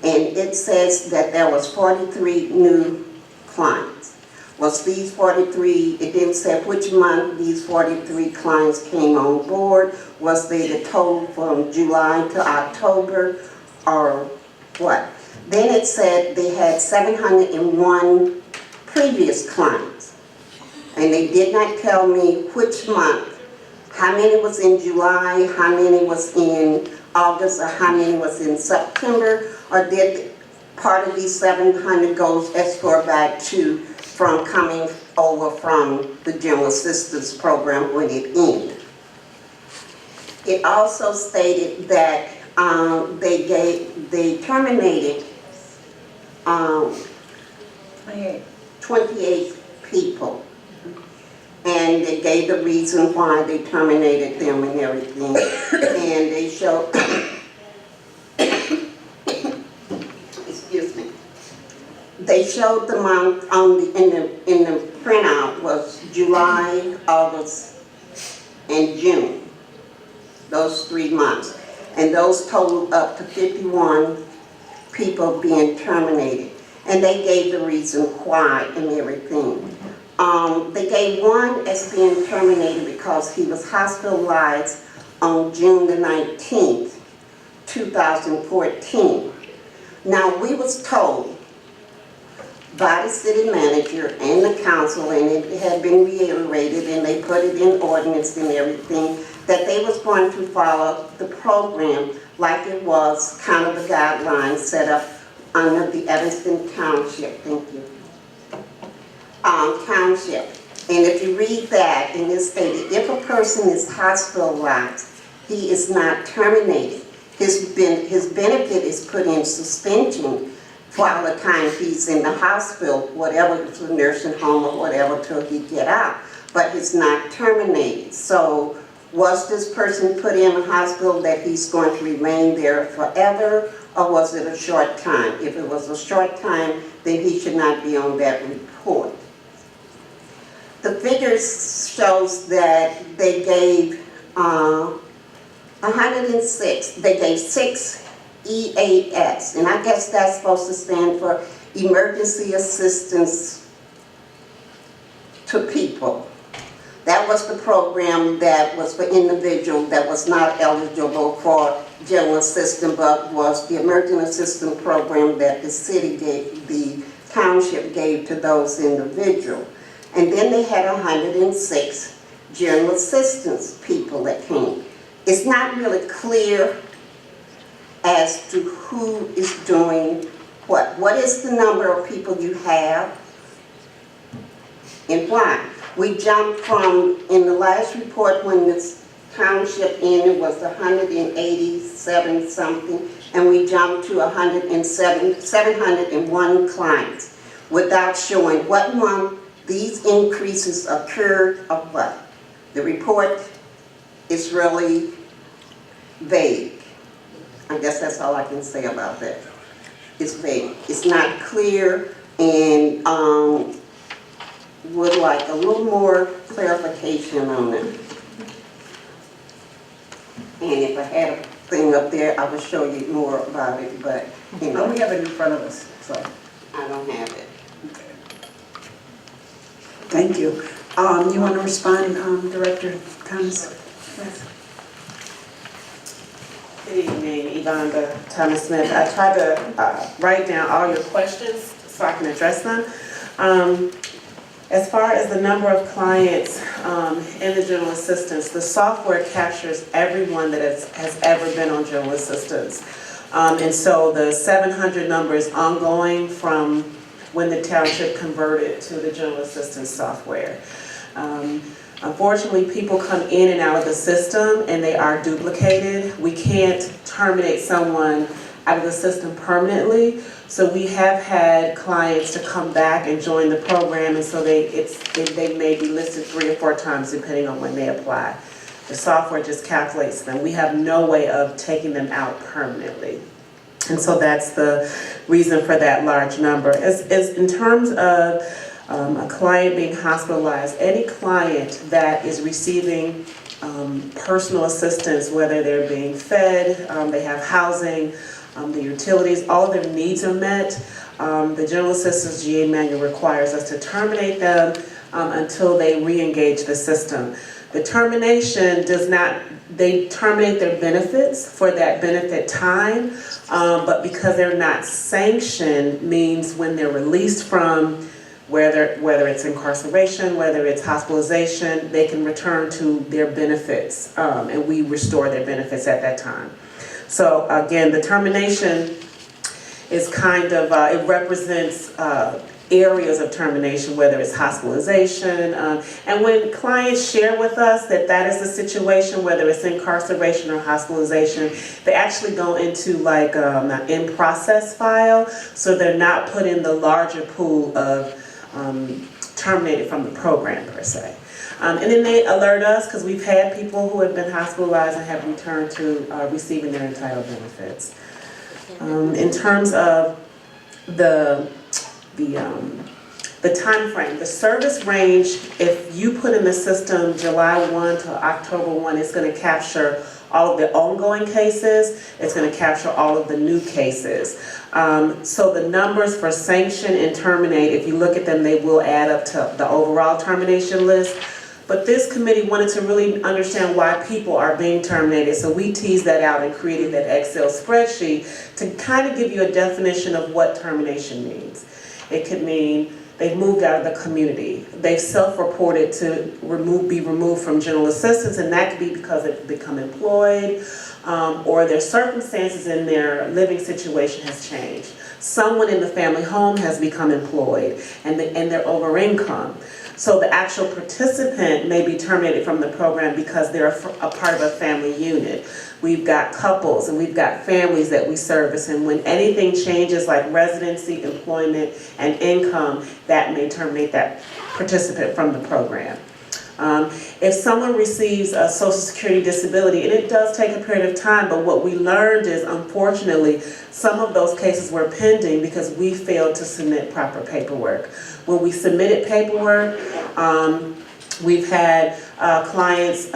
And it says that there was 43 new clients. Was these 43, it didn't say which month these 43 clients came on board. Was they the total from July to October or what? Then it said they had 701 previous clients. And they did not tell me which month, how many was in July, how many was in August, or how many was in September, or did part of these 700 goes as far back to from coming over from the General Assistance Program when it ended. It also stated that they terminated 28 people. And they gave the reason why they terminated them and everything. And they showed, excuse me, they showed the month in the printout was July, August, and June. Those 3 months. And those totaled up to 51 people being terminated. And they gave the reason why and everything. They gave one as being terminated because he was hospitalized on June the 19th, 2014. Now, we was told by the city manager and the council, and it had been reiterated, and they put it in ordinance and everything, that they was going to follow the program like it was kind of the guidelines set up under the Evanston Township. Thank you. Township. And if you read that, and it stated, if a person is hospitalized, he is not terminated. His benefit is put in suspension for all the time he's in the hospital, whatever, it's a nursing home or whatever, till he get out. But he's not terminated. So was this person put in a hospital that he's going to remain there forever, or was it a short time? If it was a short time, then he should not be on that report. The figures shows that they gave 106. They gave 6 EAS, and I guess that's supposed to stand for Emergency Assistance to People. That was the program that was for individuals that was not eligible for general assistance, but was the emergency assistance program that the city gave, the township gave to those individuals. And then they had 106 general assistance people that came. It's not really clear as to who is doing what. What is the number of people you have and why? We jumped from, in the last report when this township ended was 187 something, and we jumped to 701 clients without showing what month these increases occurred or what. The report is really vague. I guess that's all I can say about that. It's vague. It's not clear, and would like a little more clarification on it. And if I had a thing up there, I would show you more about it, but you know. Oh, we have it in front of us, so. I don't have it. Thank you. You want to respond, Director Thomas? Yes. Good evening, Yvonne Thomas Smith. I tried to write down all your questions so I can address them. As far as the number of clients in the general assistance, the software captures everyone that has ever been on general assistance. And so the 700 number is ongoing from when the township converted to the general assistance software. Unfortunately, people come in and out of the system and they are duplicated. We can't terminate someone out of the system permanently. So we have had clients to come back and join the program, and so they may be listed 3 or 4 times depending on when they apply. The software just calculates them. We have no way of taking them out permanently. And so that's the reason for that large number. As in terms of a client being hospitalized, any client that is receiving personal assistance, whether they're being fed, they have housing, the utilities, all of their needs are met. The General Assistance GA manual requires us to terminate them until they re-engage the system. The termination does not, they terminate their benefits for that benefit time, but because they're not sanctioned means when they're released from, whether it's incarceration, whether it's hospitalization, they can return to their benefits, and we restore their benefits at that time. So again, the termination is kind of, it represents areas of termination, whether it's hospitalization, and when clients share with us that that is the situation, whether it's incarceration or hospitalization, they actually go into like an in-process file, so they're not put in the larger pool of terminated from the program per se. And then they alert us, because we've had people who have been hospitalized and have returned to receiving their entitled benefits. In terms of the time frame, the service range, if you put in the system July 1 to October 1, it's going to capture all of the ongoing cases, it's going to capture all of the new cases. So the numbers for sanction and terminate, if you look at them, they will add up to the overall termination list. But this committee wanted to really understand why people are being terminated, so we teased that out and created that Excel spreadsheet to kind of give you a definition of what termination means. It could mean they've moved out of the community, they've self-reported to be removed from general assistance, and that could be because they've become employed, or their circumstances in their living situation has changed. Someone in the family home has become employed, and they're over income. So the actual participant may be terminated from the program because they're a part of a family unit. We've got couples and we've got families that we service, and when anything changes like residency, employment, and income, that may terminate that participant from the program. If someone receives a Social Security disability, and it does take a period of time, but what we learned is, unfortunately, some of those cases were pending because we failed to submit proper paperwork. When we submitted paperwork, we've had clients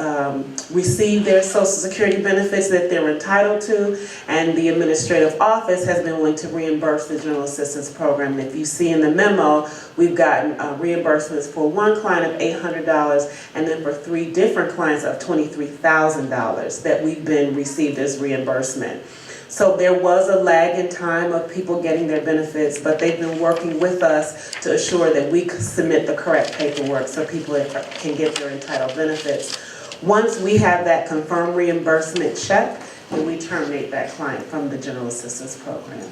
receive their Social Security benefits that they're entitled to, and the administrative office has been willing to reimburse the General Assistance Program. And if you see in the memo, we've gotten reimbursements for one client of $800, and then for 3 different clients of $23,000 that we've been received as reimbursement. So there was a lag in time of people getting their benefits, but they've been working with us to assure that we submit the correct paperwork so people can get their entitled benefits. Once we have that confirmed reimbursement check, then we terminate that client from the General Assistance Program.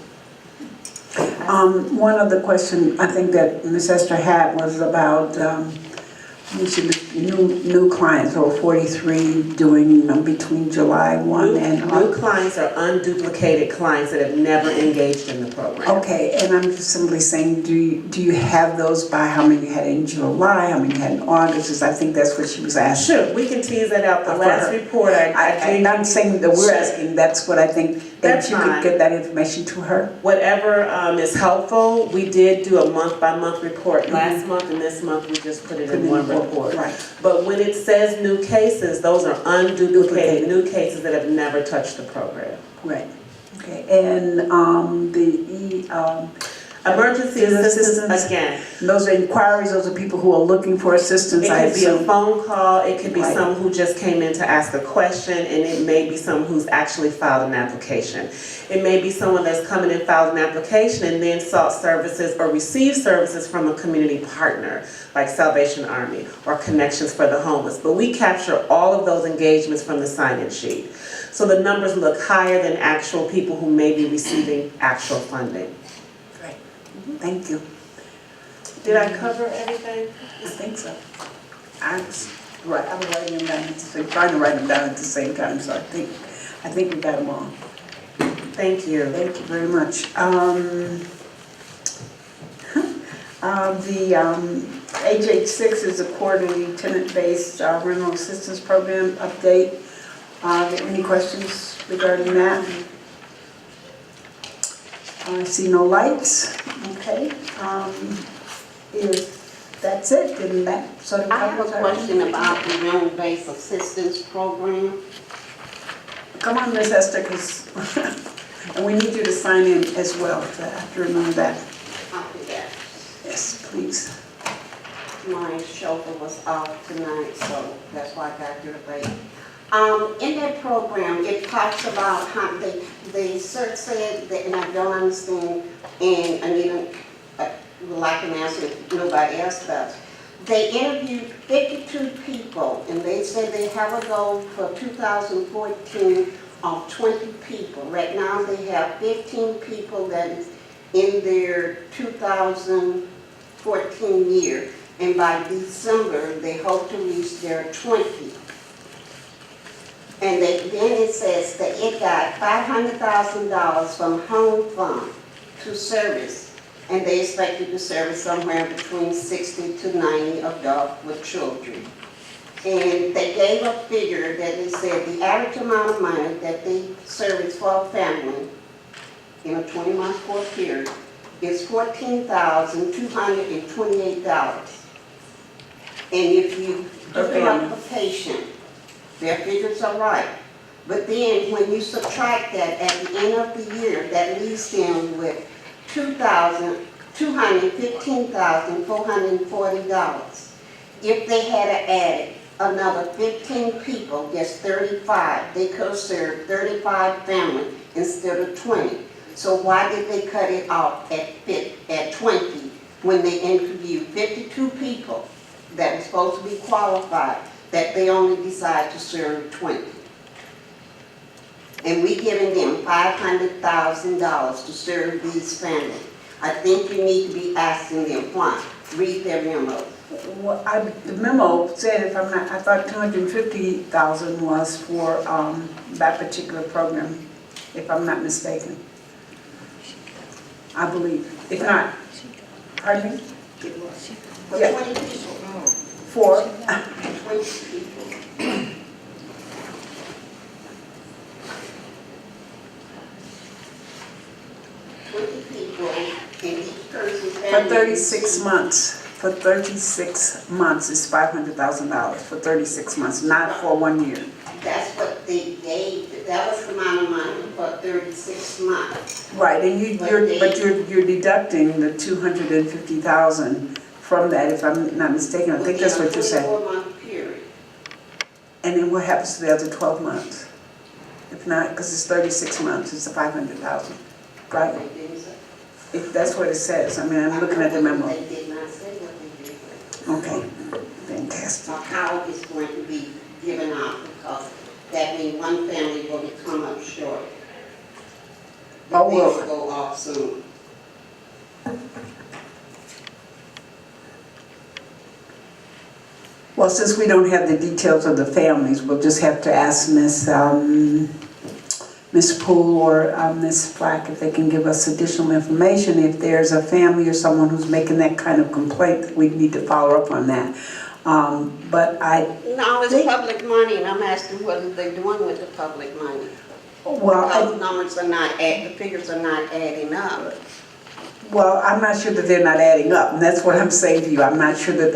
One other question I think that Ms. Esther had was about new clients, or 43 doing between July 1 and... New clients are unduplicated clients that have never engaged in the program. Okay, and I'm just simply saying, do you have those by how many you had in July, how many you had in August? Because I think that's what she was asking. Sure, we can tease that out. The last report I'm not saying that we're asking, that's what I think, that you could get that information to her. Whatever is helpful. We did do a month-by-month report last month, and this month we just put it in one report. Right. But when it says new cases, those are unduplicated new cases that have never touched the program. Right. Okay. And emergency assistance, again. Those are inquiries, those are people who are looking for assistance. It could be a phone call, it could be someone who just came in to ask a question, and it may be someone who's actually filed an application. It may be someone that's come in and filed an application and then sought services or received services from a community partner, like Salvation Army or Connections for the Homeless. But we capture all of those engagements from the sign-in sheet. So the numbers look higher than actual people who may be receiving actual funding. Thank you. Did I cover everything? I think so. I was writing them down trying to write them down at the same time, so I think we got them all. Thank you. Thank you very much. The HH6 is a quarterly tenant-based rental assistance program update. Are there any questions regarding that? I see no lights. Okay. If that's it, and that sort of I have a covers question everything. about the Realm-Based Assistance Program. Come on, Ms. Esther, 'cause and we need you to sign in as well, I have to remember that. I'll do that. Yes, please. My chauffeur was off tonight, so that's why I got here late. In that program, it talks about how they said that, and I don't understand, and Anita would like an answer if nobody else does. They interviewed 52 people, and they said they have a goal for 2014 of 20 people. Right now, they have 15 people that is in their 2014 year, and by December, they hope to reach their 20. And then it says that it got $500,000 from Home Fund to service, and they expected to service somewhere between 60 to 90 adults with children. And they gave a figure that they said the average amount of money that they service for a family in a 20-month course period is $14,228. And if you look up a patient, their figures are right. But then when you subtract that at the end of the year, that leaves them with $215,440. If they had added another 15 people, that's 35. They could have served 35 families instead of 20. So why did they cut it off at 20 when they interviewed 52 people that were supposed to be qualified, that they only decided to serve 20? And we giving them $500,000 to serve these families. I think you need to be asking them why. Read their memo. Well, the memo said, if I'm not, I thought 250,000 was for that particular program, if I'm not mistaken. I believe. If not, pardon me? For Yeah. 20 people. For 20 people. 20 people, and each person's family. For 36 months. For 36 months is $500,000 for 36 months, not for 1 year. That's what they gave, that was the amount of money for 36 months. Right, and you're deducting the 250,000 from that, if I'm not mistaken. I think that's what you're saying. Within a 24-month period. And then what happens to the other 12 months? If not, because it's 36 months, it's the 500,000, right? They didn't say. If that's what it says, I mean, I'm looking at the memo. They did not say what they did. Okay, fantastic. Or how it's going to be given out, because that means one family will come up short. The Oh, well. bill will go off soon. Well, since we don't have the details of the families, we'll just have to ask Ms. Poole or Ms. Flack if they can give us additional information. If there's a family or someone who's making that kind of complaint, we need to follow up on that. But I No, it's think, public money, and I'm asking what are they doing with the public money? well, Because the numbers are not, the figures are not adding up. well, I'm not sure that they're not adding up, and that's what I'm saying to you. I'm not sure that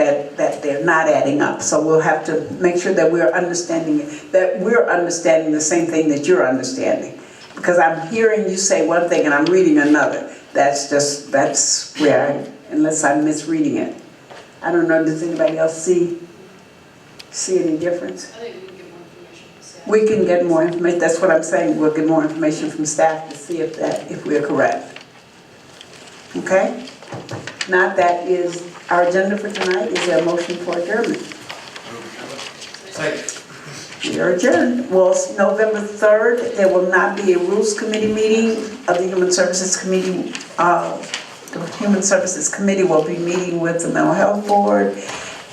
they're not adding up. So we'll have to make sure that we're understanding the same thing that you're understanding. Because I'm hearing you say one thing and I'm reading another. That's where, unless I'm misreading it. I don't know, does anybody else see any difference? I think we can get more information from staff. We can get more information, that's what I'm saying. We'll get more information from staff to see if we're correct. Okay? Now that is our agenda for tonight. Is there a motion for adjournment? Second. We are adjourned. Well, it's November 3rd, there will not be a Rules Committee meeting of the Human Services Committee. The Human Services Committee will be meeting with the Mental Health Board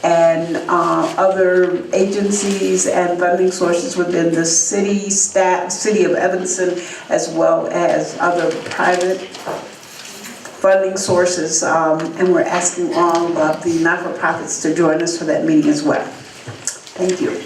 and other agencies and funding sources within the city of Evanston, as well as other private funding sources, and we're asking all of the not-for-profits to join us for that meeting as well. Thank you.